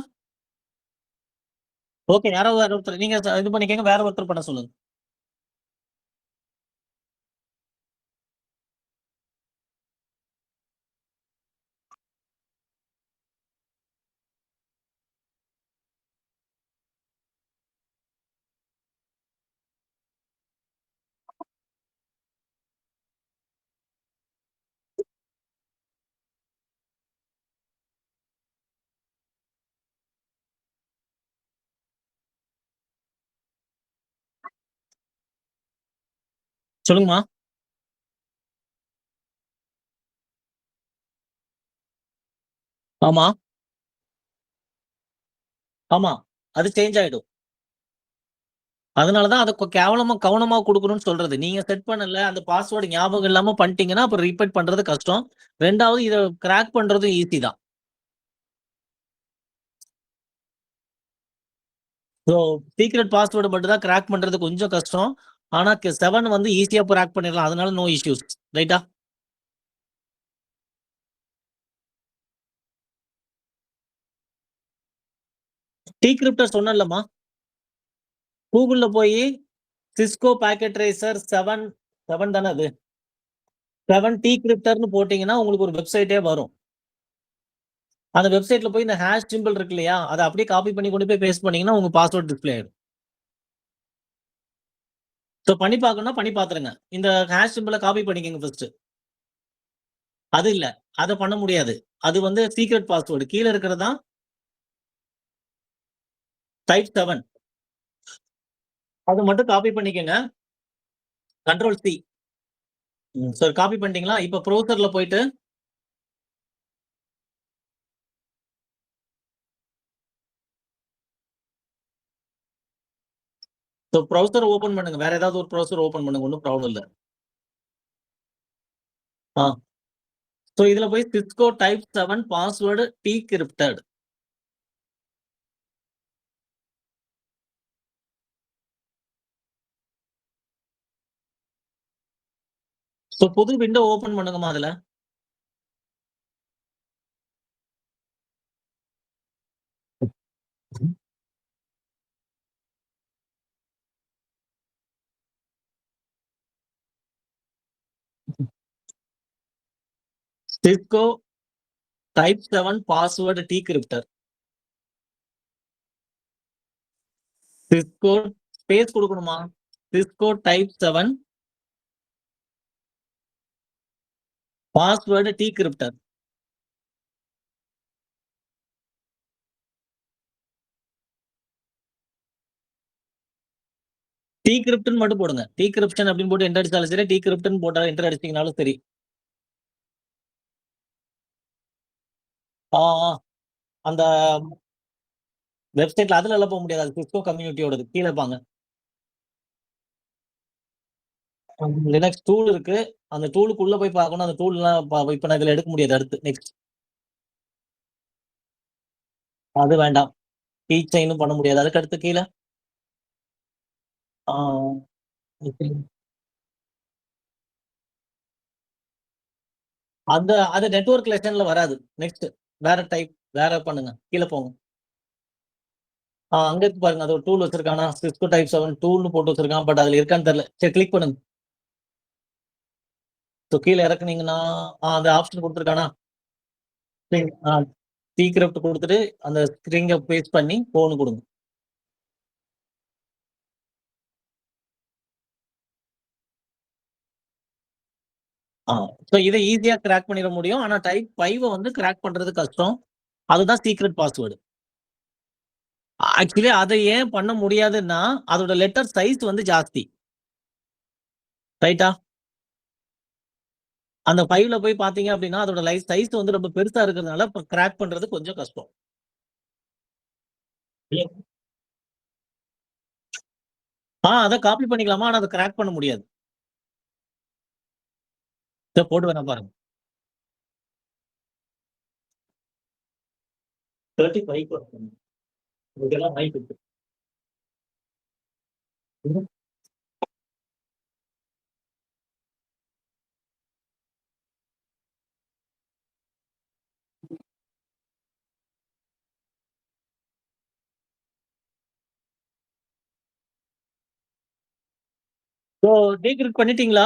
ஓகே. யாராவது வேற ஒருத்தர் நீங்க இது பண்ணிக்கங்க. வேற ஒருத்தர் பண்ண சொல்லுங்க. சொல்லுங்கம்மா. ஆமா, ஆமா. அது சேஞ்ச் ஆயிடும். அதனால தான் அத கேவலமா கவனமா குடுக்கணும்னு சொல்றது. நீங்க செட் பண்ணல, அந்த பாஸ்வேர்ட் ஞாபகம் இல்லாம பண்ணிட்டீங்கன்னா, அப்புறம் ரீபெட் பண்றது கஷ்டம். 2வது இத கிராக் பண்றதும் ஈஸி தான். ஸோ சீக்ரெட் பாஸ்வேர்ட் மட்டும் தான் கிராக் பண்றது கொஞ்சம் கஷ்டம். ஆனா 7 வந்து ஈஸியா கிராக் பண்ணிடலாம். அதனால நோ இஷ்யூஸ். ரைட்டா? டிகிரிப்டர் சொன்னேன்லம்மா. கூகுள்ல போயி சிஸ்கோ பாக்கெட் ட்ரேசர் 7 தானே அது. 7 டிகிரிப்டர்ன்னு போட்டீங்கன்னா, உங்களுக்கு ஒரு வெப்சைட்டே வரும். அந்த வெப்சைட்ல போய் இந்த ஹேஷ் சிம்பல் இருக்கு இல்லையா? அத அப்படியே காப்பி பண்ணி கொண்டு போய் பேஸ்ட் பண்ணீங்கன்னா, உங்க பாஸ்வேர்ட் டிஸ்ப்ளே ஆயிடும். சோ பண்ணி பார்க்கணும்னா பண்ணி பார்த்துருங்க. இந்த ஹேஷ் சிம்பல காப்பி பண்ணிக்கங்க ஃபர்ஸ்ட்டு. அது இல்ல. அத பண்ண முடியாது. அது வந்து சீக்ரெட் பாஸ்வேர்ட். கீழ இருக்கிறது தான் டைப் 7. அது மட்டும் காப்பி பண்ணிக்கங்க. Control C. சோ காப்பி பண்ணிட்டீங்களா? இப்ப ப்ரௌசர்ல போயிட்டு ப்ரௌசர் ஓப்பன் பண்ணுங்க. வேற ஏதாவது ஒரு ப்ரௌசர் ஓப்பன் பண்ணுங்க. ஒண்ணும் ப்ராப்ளம் இல்ல. ஆ. இதுல போய் சிஸ்கோ டைப் 7 பாஸ்வேர்ட் டிகிரிப்டட். புது விண்டோ ஓப்பன் பண்ணுங்கம்மா அதுல. Cisco type 7 password decryptor. Cisco space குடுக்கணுமா? Cisco type 7 password decryptor. டிகிரிப்ட்ன்னு மட்டும் போடுங்க. டிகிரிப்ஷன் அப்படின்னு போட்டு என்டர் அடிச்சாலும் சரி, டிகிரிப்ட்ன்னு போட்டா என்டர் அடிச்சீங்கனாலும் சரி. ஆ, ஆ. அந்த வெப்சைட்ல அதுலலாம் போ முடியாது. அது சிஸ்கோ கம்யூனிட்டியோடது. கீழ இருப்பாங்க. லினக்ஸ் டூல் இருக்கு. அந்த டூலுக்குள்ள போய் பார்க்கணும். அந்த டூல்லாம் இப்ப நான் இதுல எடுக்க முடியாது அடுத்து. நெக்ஸ்ட். அது வேண்டாம். கீ செயினும் பண்ண முடியாது. அதுக்கு அடுத்து கீழ. ஆ. அது நெட்வொர்க் லெசன்ல வராது. நெக்ஸ்ட். வேற டைப். வேற பண்ணுங்க. கீழ போங்க. அங்க இருக்கு பாருங்க. அது ஒரு டூல் வச்சிருக்கானா? சிஸ்கோ டைப் 7 டூல்னு போட்டு வச்சிருக்கான். பட் அதுல இருக்கான்னு தெரியல. சரி கிளிக் பண்ணுங்க. கீழ இறக்குனீங்கன்னா, அந்த ஆப்ஷன் குடுத்துருக்கானா? ஆ டிகிரிப்ட் குடுத்துட்டு, அந்த ஸ்ட்ரிங்க பேஸ்ட் பண்ணி போன்னு குடுங்க. ஆ. இத ஈஸியா கிராக் பண்ணிற முடியும். ஆனா டைப் 5 வந்து கிராக் பண்றது கஷ்டம். அதுதான் சீக்ரெட் பாஸ்வேர்ட். ஆக்சுவலி அத ஏன் பண்ண முடியாதுன்னா, அதோட லெட்டர் சைஸ் வந்து ஜாஸ்தி. ரைட்டா? அந்த 5ல போய் பார்த்தீங்க அப்டின்னா, அதோட சைஸ் வந்து ரொம்ப பெருசா இருக்கிறதுனால, கிராக் பண்றது கொஞ்சம் கஷ்டம். அத காப்பி பண்ணிக்கலாமா? ஆனா அத கிராக் பண்ண முடியாது. போட்டு வேணா பாருங்க. 35 வரும். இதுக்கெல்லாம் வாய்ப்பு இருக்கு. சோ டீக்ரிப்ட் பண்ணிட்டீங்களா?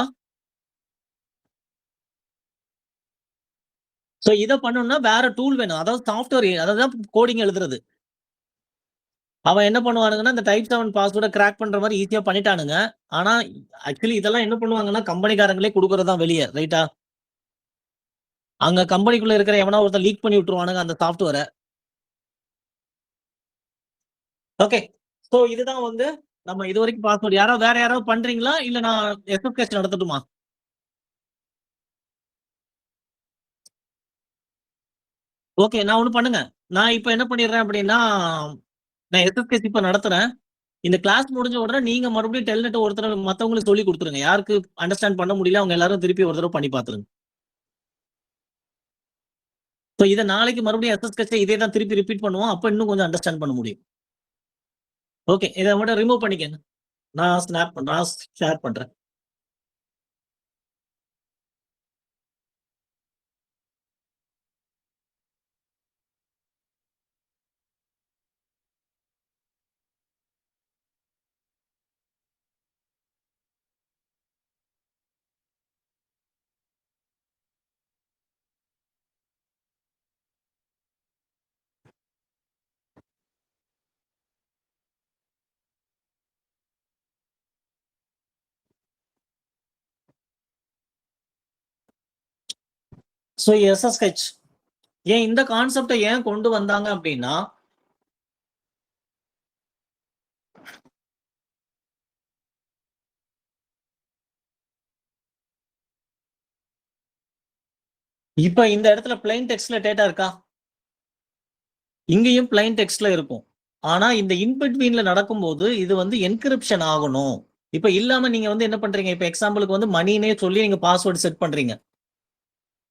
இத பண்ணணும்னா வேற டூல் வேணும். அதாவது சாஃப்ட்வேர் அதான் கோடிங் எழுதுறது. அவன் என்ன பண்ணுவானுங்கன்னா, இந்த டைப் 7 பாஸ்வேர்ட கிராக் பண்ற மாரி ஈஸியா பண்ணிட்டானுங்க. ஆனா, ஆக்சுவலி இதெல்லாம் என்ன பண்ணுவாங்கன்னா, கம்பெனிக்காரங்களே குடுக்குறது தான் வெளிய. ரைட்டா? அங்க கம்பெனிக்குள்ள இருக்கிற எவனோ ஒருத்தன் லீக் பண்ணி விட்டுருவானுங்க அந்த சாஃப்ட்வேர. ஓகே. இதுதான் வந்து நம்ம இதுவரைக்கும் பாஸ்வேர்ட் யாராவது வேற யாராவது பண்றீங்களா? இல்ல நான் எஸ்எஸ்கேச் நடத்தட்டுமா? ஓகே. நான் ஒண்ணு பண்ணுங்க. நான் இப்ப என்ன பண்ணிடுறேன் அப்படின்னா, நான் எஸ்எஸ்கேச் இப்ப நடத்துறேன். இந்த கிளாஸ் முடிஞ்ச உடனே நீங்க மறுபடியும் டெல்நெட் ஒருத்தர் மத்தவங்களுக்கு சொல்லிக் குடுத்துருங்க. யாருக்கு அண்டர்ஸ்டாண்ட் பண்ண முடியல, அவங்க எல்லாரும் திருப்பி ஒரு தடவ பண்ணி பாத்துருங்க. சோ இத நாளைக்கு மறுபடியும் எஸ்எஸ்கேச்ச இதே தான் திருப்பி ரிப்பீட் பண்ணுவோம். அப்ப இன்னும் கொஞ்சம் அண்டர்ஸ்டாண்ட் பண்ண முடியும். ஓகே. இத மட்டும் ரிமூவ் பண்ணிக்கங்க. நான் ஷேர் பண்றேன். சோ எஸ்எஸ்கேச் ஏன் இந்த கான்செப்ட்ட ஏன் கொண்டு வந்தாங்க அப்படின்னா, இப்ப இந்த இடத்துல பிளைன் டெக்ஸ்ட்ல டேட்டா இருக்கா? இங்கேயும் பிளைன் டெக்ஸ்ட்ல இருக்கும். ஆனா இந்த இன் பிட்வீன்ல நடக்கும்போது இது வந்து என்கிரிப்ஷன் ஆகணும். இப்ப இல்லாம நீங்க வந்து என்ன பண்றீங்க? இப்ப எக்ஸாம்பிளுக்கு வந்து மணின்னே சொல்லி நீங்க பாஸ்வேர்ட் செட் பண்றீங்க.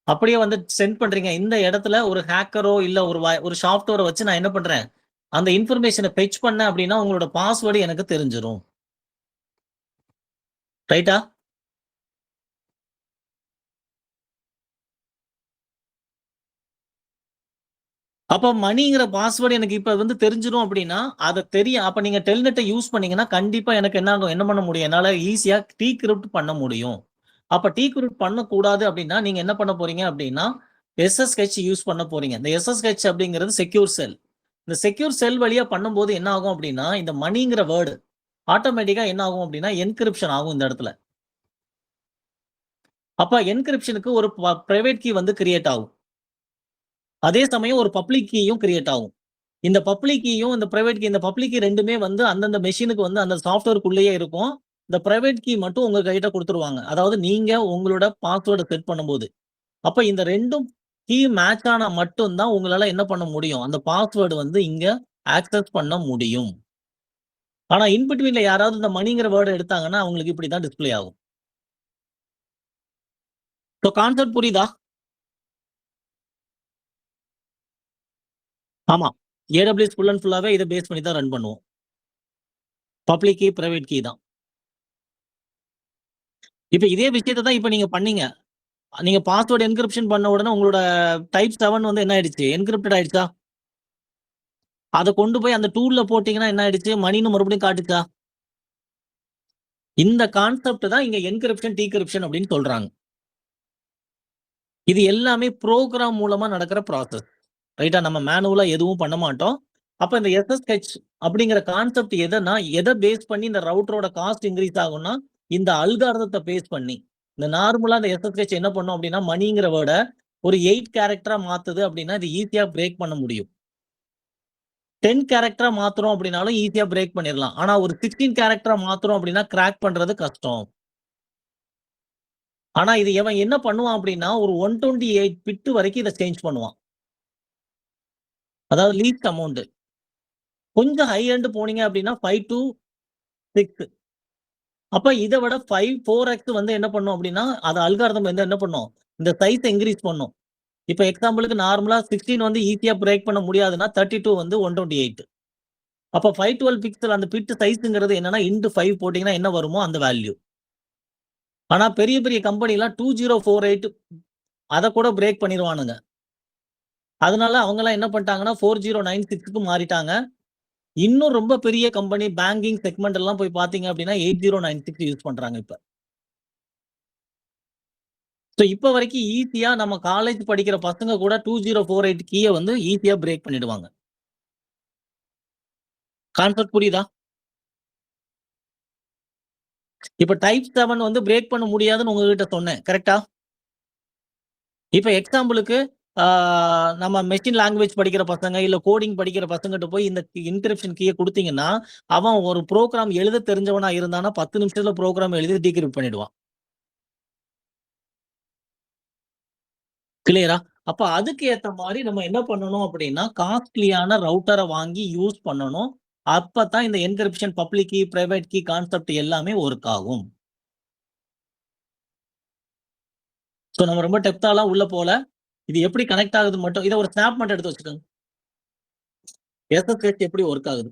அப்படியே வந்து சென்ட் பண்றீங்க. இந்த இடத்துல ஒரு ஹேக்கரோ இல்ல ஒரு சாஃப்ட்வேர வச்சு நான் என்ன பண்றேன்? அந்த இன்ஃபர்மேஷன பெட்ச் பண்ணேன் அப்படின்னா, உங்களோட பாஸ்வேர்ட் எனக்கு தெரிஞ்சிரும். ரைட்டா? அப்ப மணிங்கிற பாஸ்வேர்ட் எனக்கு இப்ப வந்து தெரிஞ்சிரும் அப்படின்னா, அப்ப நீங்க டெல்நெட்ட யூஸ் பண்ணீங்கன்னா, கண்டிப்பா எனக்கு என்ன ஆகும்? என்ன பண்ண முடியும்? என்னால ஈஸியா டீகிரிப்ட் பண்ண முடியும். அப்ப டீகிரிப்ட் பண்ணக்கூடாது அப்படின்னா, நீங்க என்ன பண்ண போறீங்க அப்படின்னா, எஸ்எஸ்ஹெச் யூஸ் பண்ண போறீங்க. இந்த எஸ்எஸ்ஹெச் அப்படிங்கிறது செக்யூர் செல். இந்த செக்யூர் செல் வழியா பண்ணும்போது என்ன ஆகும் அப்படின்னா, இந்த மணிங்கிற வேர்ட் ஆட்டோமேட்டிக்கா என்ன ஆகும் அப்படின்னா, என்கிரிப்ஷன் ஆகும் இந்த இடத்துல. அப்ப என்கிரிப்ஷனுக்கு ஒரு பிரைவேட் கீ வந்து கிரியேட் ஆகும். அதே சமயம் ஒரு பப்ளிக் கீயும் கிரியேட் ஆகும். இந்த பப்ளிக் கீயும், இந்த பிரைவேட் கீ இந்த பப்ளிக் கீ 2மே வந்து அந்தந்த மெஷினுக்கு வந்து அந்த சாஃப்ட்வேர்க்குள்ளேயே இருக்கும். இந்த பிரைவேட் கீ மட்டும் உங்க கைட்ட குடுத்துருவாங்க. அதாவது நீங்க உங்களோட பாஸ்வேர்ட செட் பண்ணும்போது. அப்ப இந்த 2ம் கீ மேட்ச் ஆனா மட்டும் தான் உங்களால என்ன பண்ண முடியும்? அந்த பாஸ்வேர்ட் வந்து இங்க ஆக்சஸ் பண்ண முடியும். ஆனா இன் பிட்வீன்ல யாராவது இந்த மணிங்கிற வேர்ட எடுத்தாங்கன்னா, அவங்களுக்கு இப்படி தான் டிஸ்ப்ளே ஆகும். சோ கான்செப்ட் புரியுதா? ஆமா. AWS ஃபுல் அண்ட் ஃபுல்லாவே இத பேஸ் பண்ணி தான் ரன் பண்ணுவோம். பப்ளிக் கீ, பிரைவேட் கீ தான். இப்ப இதே விஷயத்த தான் இப்ப நீங்க பண்ணீங்க. நீங்க பாஸ்வேர்ட் என்கிரிப்ஷன் பண்ண உடனே உங்களோட டைப் 7 வந்து என்ன ஆயிடுச்சு? என்கிரிப்டட் ஆயிடுச்சா? அத கொண்டு போய் அந்த டூல்ல போட்டீங்கன்னா என்ன ஆயிடுச்சு? மணின்னு மறுபடியும் காட்டுச்சா? இந்த கான்செப்ட் தான் இங்க என்கிரிப்ஷன், டிகிரிப்ஷன் அப்படின்னு சொல்றாங்க. இது எல்லாமே புரோகிராம் மூலமா நடக்கிற ப்ராசஸ். ரைட்டா? நம்ம மேனுவலா எதுவும் பண்ண மாட்டோம். அப்ப இந்த எஸ்எஸ்ஹெச் அப்படிங்கிற கான்செப்ட் எத பேஸ் பண்ணி இந்த ரவுட்டரோட காஸ்ட் இன்கிரீஸ் ஆகும்னா, இந்த அல்காரிதத்த பேஸ் பண்ணி. இந்த நார்மலா இந்த எஸ்எஸ்ஹெச் என்ன பண்ணும் அப்படின்னா, மணிங்கிற வேர்ட ஒரு 8 கேரக்டரா மாத்துது அப்படின்னா, இது ஈஸியா பிரேக் பண்ண முடியும். 10 கேரக்டரா மாத்துறோம் அப்படின்னாலும் ஈஸியா பிரேக் பண்ணிரலாம். ஆனா ஒரு 16 கேரக்டரா மாத்துறோம் அப்படின்னா, கிராக் பண்றது கஷ்டம். ஆனா இது இவன் என்ன பண்ணுவான் அப்படின்னா, ஒரு 128 பிட் வரைக்கும் இத சேஞ்ச் பண்ணுவான். அதாவது லீஸ்ட் அமவுண்ட். கொஞ்சம் ஹை எண்ட் போனீங்க அப்படின்னா 5 டூ 6. அப்ப இத விட 4x வந்து என்ன பண்ணும் அப்படின்னா, அது அல்காரிதம் வந்து என்ன பண்ணும்? இந்த சைஸ இன்கிரீஸ் பண்ணும். இப்ப எக்ஸாம்பிள்க்கு நார்மலா 16 வந்து ஈஸியா பிரேக் பண்ண முடியாதுன்னா, 32 வந்து 128. அப்ப 512 பிக்சல் அந்த பிட் சைஸ்ங்கிறது என்னன்னா, இன்டு 5 போட்டீங்கன்னா என்ன வருமோ அந்த வேல்யூ. ஆனா பெரிய பெரிய கம்பெனிலாம் 2048 அத கூட பிரேக் பண்ணிருவானுங்க. அதனால அவங்கலாம் என்ன பண்ணிட்டாங்கன்னா, 4096க்கு மாறிட்டாங்க. இன்னும் ரொம்ப பெரிய கம்பெனி பேங்கிங் செக்மெண்ட் எல்லாம் போய் பார்த்தீங்க அப்படின்னா, 8096 யூஸ் பண்றாங்க இப்ப. சோ இப்ப வரைக்கும் ஈஸியா நம்ம காலேஜ் படிக்கிற பசங்க கூட 2048 கீய வந்து ஈஸியா பிரேக் பண்ணிடுவாங்க. கான்செப்ட் புரியுதா? இப்ப டைப் 7 வந்து பிரேக் பண்ண முடியாதுன்னு உங்ககிட்ட சொன்னேன். கரெக்ட்டா? இப்ப எக்ஸாம்பிளுக்கு ஆ நம்ம மெஷின் லாங்குவேஜ் படிக்கிற பசங்க, இல்ல கோடிங் படிக்கிற பசங்கட்ட போய் இந்த என்கிரிப்ஷன் கீய குடுத்தீங்கன்னா, அவன் ஒரு புரோகிராம் எழுத தெரிஞ்சவனா இருந்தான்னா, 10 நிமிஷத்துல புரோகிராம் எழுதி டிகிரிப்ட் பண்ணிடுவான். கிளியரா? அப்ப அதுக்கு ஏத்த மாரி நம்ம என்ன பண்ணணும் அப்டின்னா, காஸ்ட்லியான ரவுட்டர வாங்கி யூஸ் பண்ணணும். அப்பத்தான் இந்த encryption public key, private key concept எல்லாமே ஒர்க் ஆகும். சோ நம்ம ரொம்ப டெப்த்தாலாம் உள்ள போல. இது எப்படி கனெக்ட் ஆகுதுன்னு மட்டும் இத ஒரு ஸ்னாப் மட்டும் எடுத்து வச்சுக்கோங்க. எஸ்எஸ்ஹெச் எப்படி ஒர்க் ஆகுது?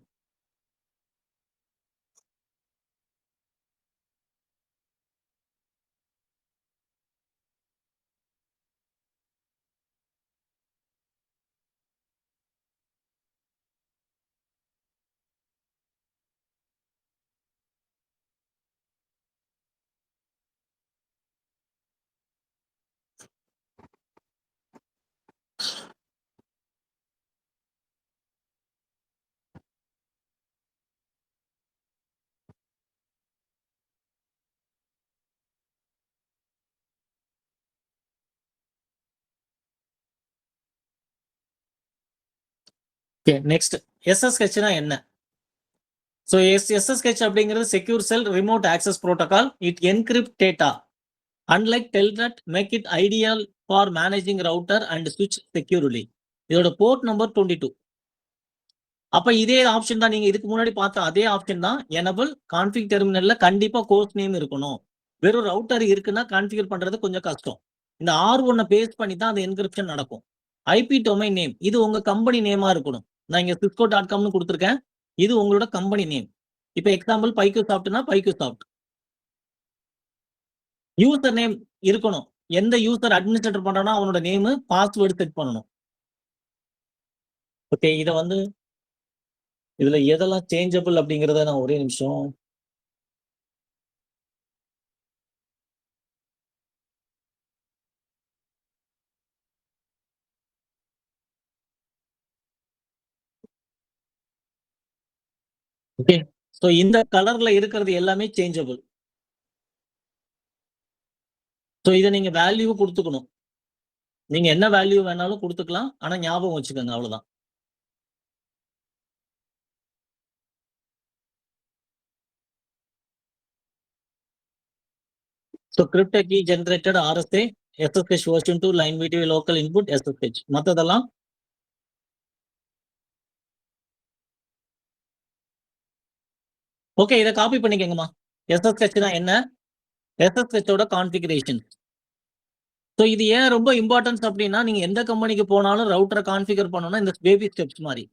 ஓகே. நெக்ஸ்ட் எஸ்எஸ்ஹெச்னா என்ன? சோ எஸ்எஸ்ஹெச் அப்படிங்கிறது secure shell remote access protocol. It encrypt data. Unlike telnet make it ideal for managing router and ஸ்விட்ச் செக்யூர்லி. இதோட போர்ட் நம்பர் 22. அப்ப இதே ஆப்ஷன் தான் நீங்க இதுக்கு முன்னாடி பார்த்த அதே ஆப்ஷன் தான். எனபிள் கான்ஃபிக் டெர்மினல்ல கண்டிப்பா கோர்ஸ் நேம் இருக்கணும். வெறும் ரவுட்டர் இருக்குன்னா கான்ஃபிகர் பண்றது கொஞ்சம் கஷ்டம். இந்த R1 பேஸ் பண்ணி தான் அந்த என்கிரிப்ஷன் நடக்கும். ஐபி டொமைன் நேம் இது உங்க கம்பெனி நேமா இருக்கணும். நான் இங்க cisco.comனு குடுத்திருக்கேன். இது உங்களோட கம்பெனி நேம். இப்ப எக்ஸாம்பிள் பைக்கோசாஃப்ட்னா பைக்கோசாஃப்ட். யூசர் நேம் இருக்கணும். எந்த யூசர் அட்மினிஸ்ட்ரேட்டர் பண்றானோ அவனோட நேமு, பாஸ்வேர்ட் செட் பண்ணணும். ஓகே. இதுல எதெல்லாம் சேஞ்சபிள் அப்படிங்கிறத நான் ஒரே நிமிஷம். ஓகே. சோ இந்த கலர்ல இருக்கிறது எல்லாமே சேஞ்சபிள். சோ இத நீங்க வேல்யூ குடுத்துக்கணும். நீங்க என்ன வேல்யூ வேணாலும் குடுத்துக்கலாம். ஆனா ஞாபகம் வச்சுக்கோங்க அவ்வளவுதான். So crypto key generated RSA, SSH version 2 line video local input SSH. மத்ததெல்லாம் ஓகே. இத காப்பி பண்ணிக்கங்கம்மா. SSHனா என்ன? SSH ஓட கான்ஃபிகரேஷன். சோ இது ஏன் ரொம்ப இம்பார்ட்டன்ஸ் அப்டின்னா, நீங்க எந்த கம்பெனிக்கு போனாலும் ரவுட்டர கான்ஃபிகர் பண்ணனும்னா இந்த பேபி ஸ்டெப்ஸ் மாரி.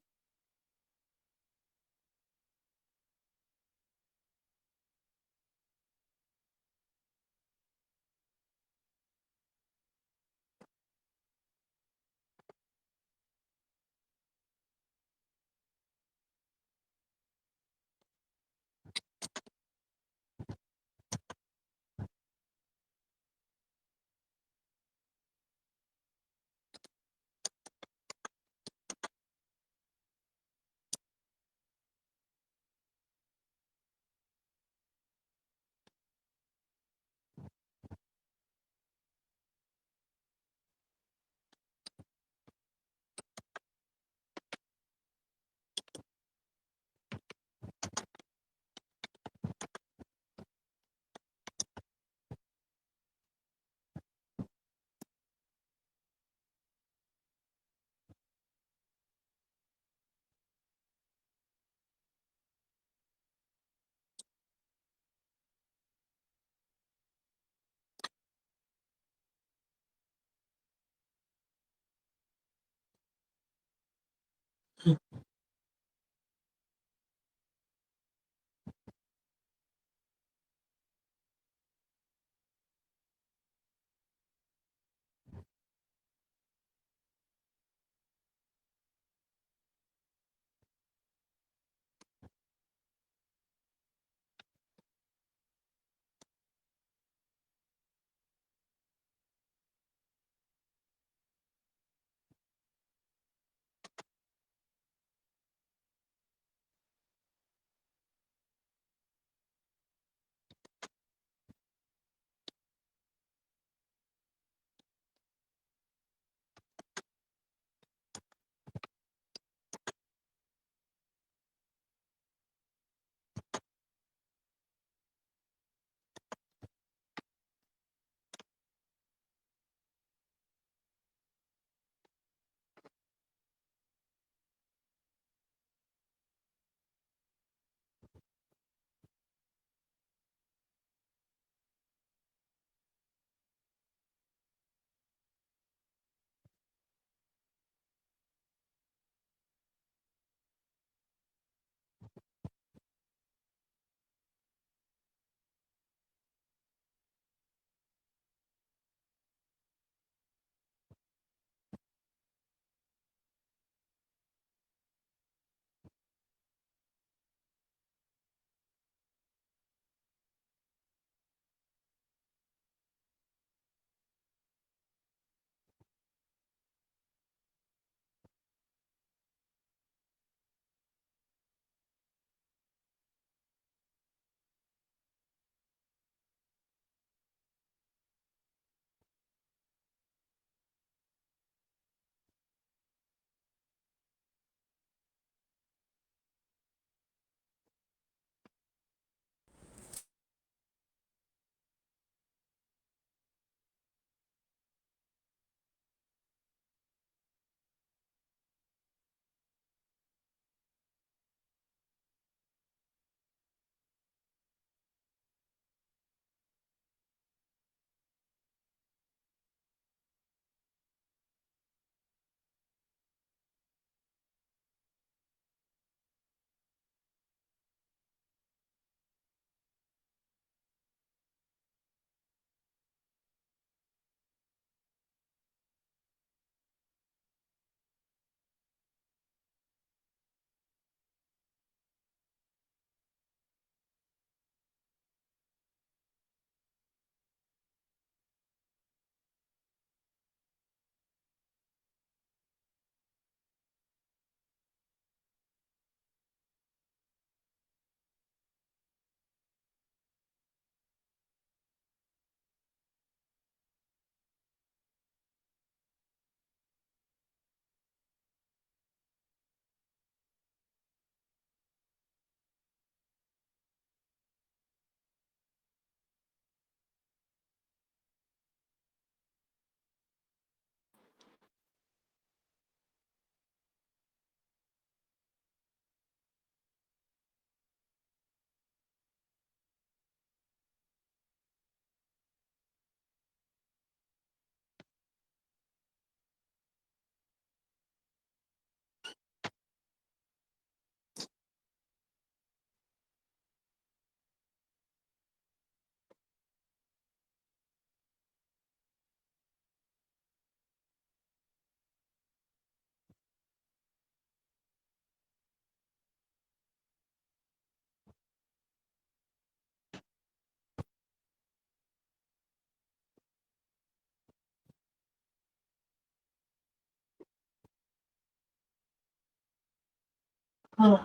ஆமா.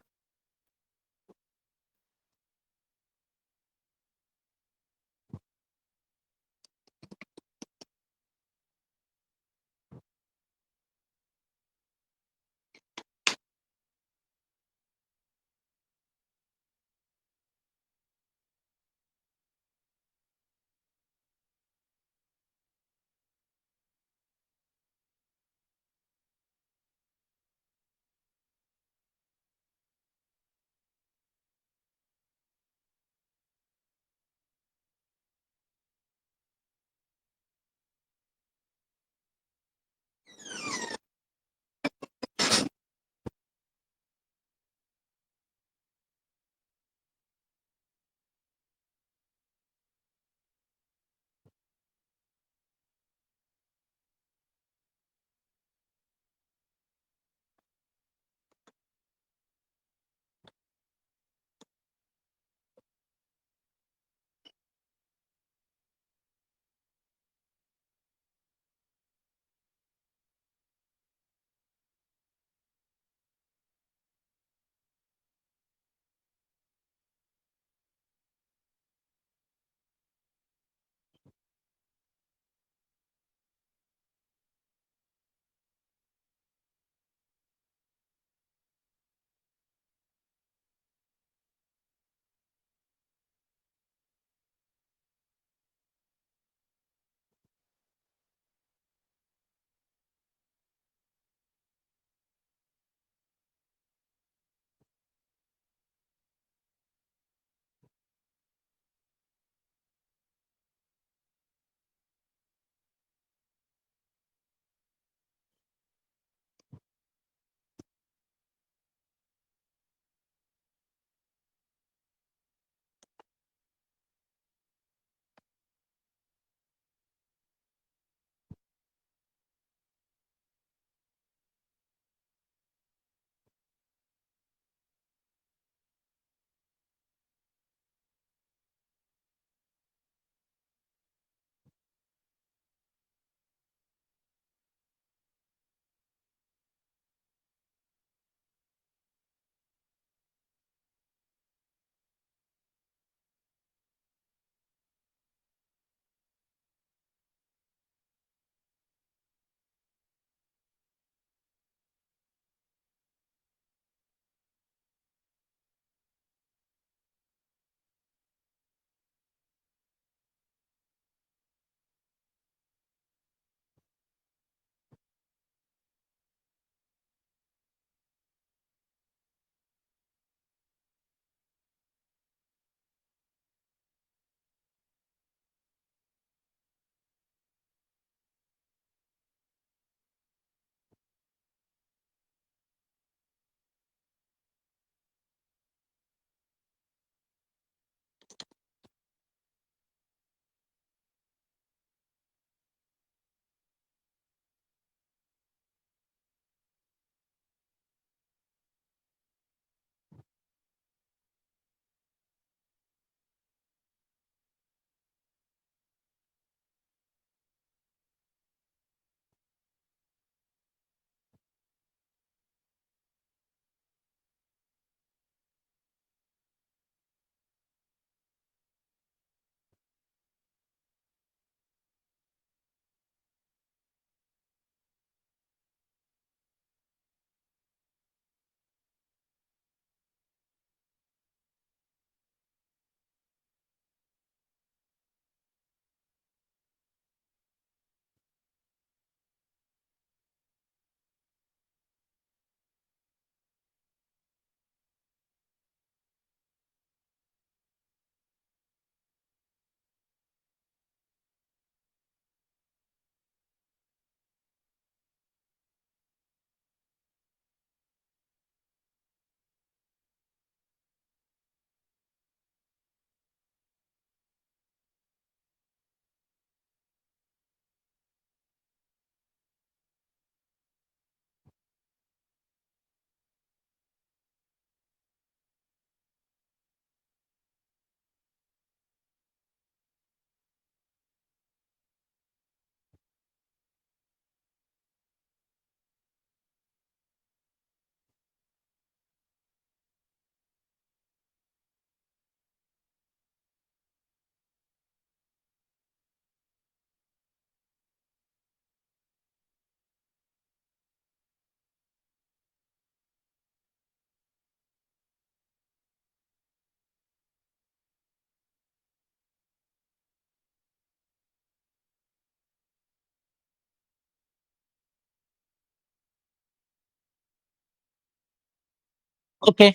ஓகே.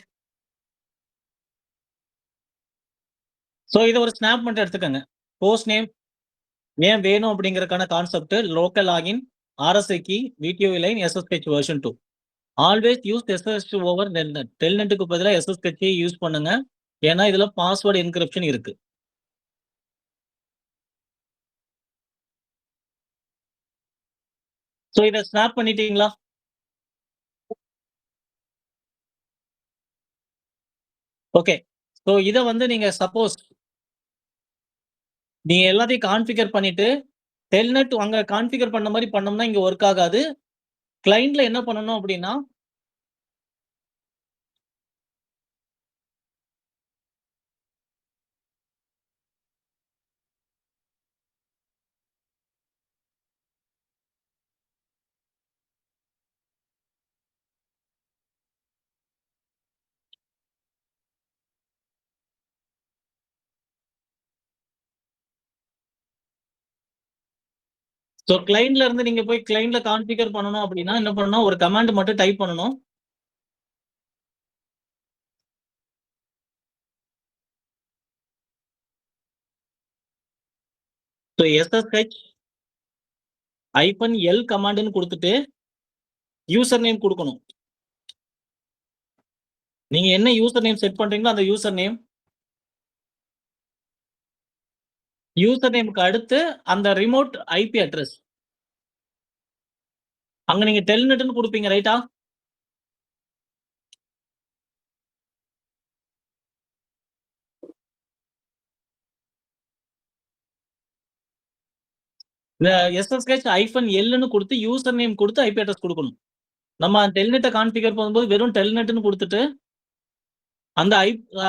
சோ இத ஒரு ஸ்னாப் மட்டும் எடுத்துக்கங்க. ஹோஸ்ட் நேம் ஏன் வேணும் அப்படிங்கிறதுக்கான concept local login, RSA key, VTO line, SSH version 2. Always use SSH over telnet. டெல்நெட்டுக்கு பதிலா SSH யூஸ் பண்ணுங்க. ஏன்னா இதுல பாஸ்வேர்ட் என்கிரிப்ஷன் இருக்கு. சோ இத ஸ்னாப் பண்ணிட்டீங்களா? ஓகே. சோ இத வந்து நீங்க சப்போஸ் நீங்க எல்லாத்தையும் கான்ஃபிகர் பண்ணிட்டு, டெல்நெட் அங்க கான்ஃபிகர் பண்ண மாரி பண்ணோம்னா இங்க வொர்க் ஆகாது. கிளையன்ட்ல என்ன பண்ணணும் அப்படின்னா, சோ கிளையன்ட்ல இருந்து நீங்க போய் கிளையன்ட்ல கான்ஃபிகர் பண்ணணும் அப்படின்னா என்ன பண்ணணும், ஒரு கமாண்ட் மட்டும் டைப் பண்ணணும். சோ SSH -L கமாண்ட்ன்னு குடுத்துட்டு, யூசர் நேம் குடுக்கணும். நீங்க என்ன யூசர் நேம் செட் பண்றீங்களோ அந்த யூசர் நேம்க்கு அடுத்து அந்த ரிமோட் ஐபி அட்ரஸ். அங்க நீங்க டெல்நெட்ன்னு குடுப்பீங்க ரைட்டா? இந்த SSH-Lன்னு குடுத்து யூசர் நேம் குடுத்து ஐபி அட்ரஸ் குடுக்கணும். நம்ம டெல்நெட்ட கான்ஃபிகர் பண்ணும்போது வெறும் டெல்நெட்ன்னு குடுத்துட்டு, அந்த அ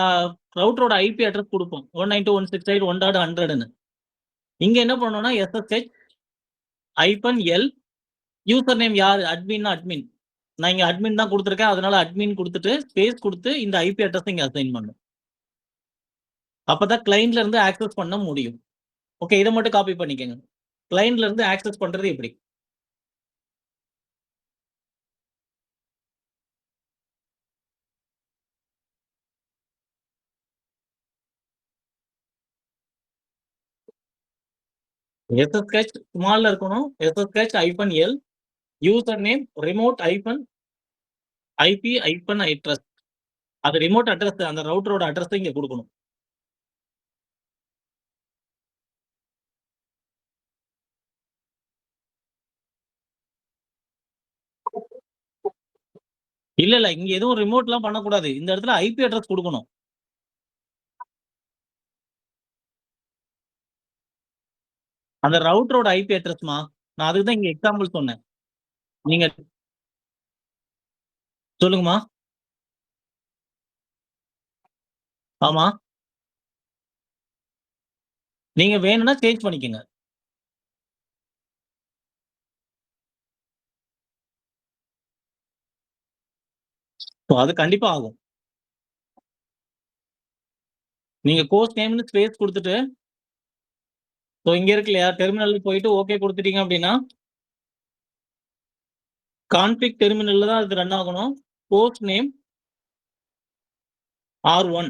ரவுட்டரோட ஐபி அட்ரஸ் குடுப்போம். 192.168.1.100ன்னு. இங்க என்ன பண்ணணும்னா SSH-L யூசர் நேம் யாரு? அட்மின்னா அட்மின். நான் இங்க அட்மின் தான் குடுத்துருக்கேன். அதனால அட்மின் குடுத்துட்டு, ஸ்பேஸ் குடுத்து இந்த ஐபி அட்ரஸ் இங்க அசைன் பண்ணணும். அப்பதான் கிளையன்ட்ல இருந்து ஆக்சஸ் பண்ண முடியும். ஓகே. இத மட்டும் காப்பி பண்ணிக்கங்க. கிளையன்ட்ல இருந்து ஆக்சஸ் பண்றது எப்படி? SSH ஸ்மால்ல இருக்கணும். SSH-L user name remote IP address. அது ரிமோட் அட்ரஸ் அந்த ரவுட்டரோட அட்ரஸ் இங்க குடுக்கணும். இல்ல. இங்க எதுவும் ரிமோட்லாம் பண்ணக்கூடாது. இந்த இடத்துல ஐபி அட்ரஸ் குடுக்கணும். அந்த ரவுட்டரோட ஐபி அட்ரஸ்மா. நான் அதுக்கு தான் இங்க எக்ஸாம்பிள் சொன்னேன். நீங்க சொல்லுங்கம்மா. ஆமா. நீங்க வேணும்னா சேஞ்ச் பண்ணிக்கங்க. அது கண்டிப்பா ஆகும். நீங்க கோர்ஸ் நேம்னு ஸ்பேஸ் குடுத்துட்டு, இங்க இருக்கு இல்லையா? டெர்மினல் போயிட்டு ஓகே குடுத்துட்டீங்க அப்படின்னா, கான்ஃபிக் டெர்மினல்ல தான் அது ரன் ஆகணும். Course name R1.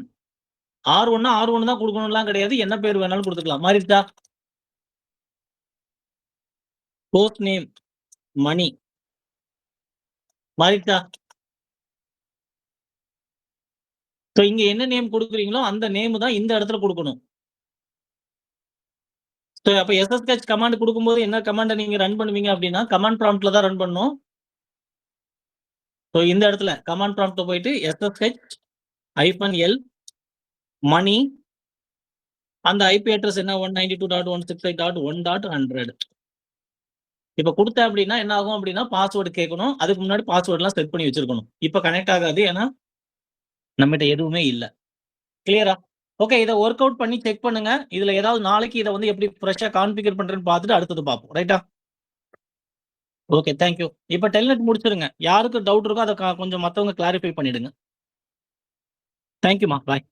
R1ன்னா R1 தான் குடுக்கணும்லாம் கிடையாது. என்ன பேர் வேணாலும் குடுத்துக்கலாம். மாறிடுச்சா? கோர்ஸ் நேம் மணி. மாறிடுச்சா? இங்க என்ன நேம் குடுக்குறீங்களோ, அந்த நேம் தான் இந்த இடத்துல குடுக்கணும். அப்ப SSH கமாண்ட் குடுக்கும்போது என்ன கமாண்ட நீங்க ரன் பண்ணுவீங்க அப்படின்னா, கமாண்ட் ப்ராம்ப்ட்ல தான் ரன் பண்ணணும். இந்த இடத்துல கமாண்ட் ப்ராம்ப்ட்ல போயிட்டு SSH-L மணி அந்த ஐபி அட்ரஸ் என்ன 192.168.1.100. இப்ப குடுத்தேன் அப்படின்னா என்ன ஆகும் அப்படின்னா, பாஸ்வேர்ட் கேட்கணும். அதுக்கு முன்னாடி பாஸ்வேர்ட்லாம் செட் பண்ணி வச்சிருக்கணும். இப்ப கனெக்ட் ஆகாது. ஏன்னா, நம்மட்ட எதுவுமே இல்ல. கிளியரா? ஓகே. இத வொர்க் அவுட் பண்ணி செக் பண்ணுங்க. இதுல ஏதாவது நாளைக்கு இத வந்து எப்படி ஃப்ரெஷ்ஷா கான்ஃபிகர் பண்றேன்னு பார்த்துட்டு அடுத்தது பார்ப்போம். ரைட்டா? ஓகே. Thank you. இப்ப டெல்நெட் முடிச்சிருங்க. யாருக்கு டவுட் இருக்கோ அத கொஞ்சம் மத்தவங்க கிளாரிஃபை பண்ணிடுங்க. தேங்க் யூ மா. பாய்.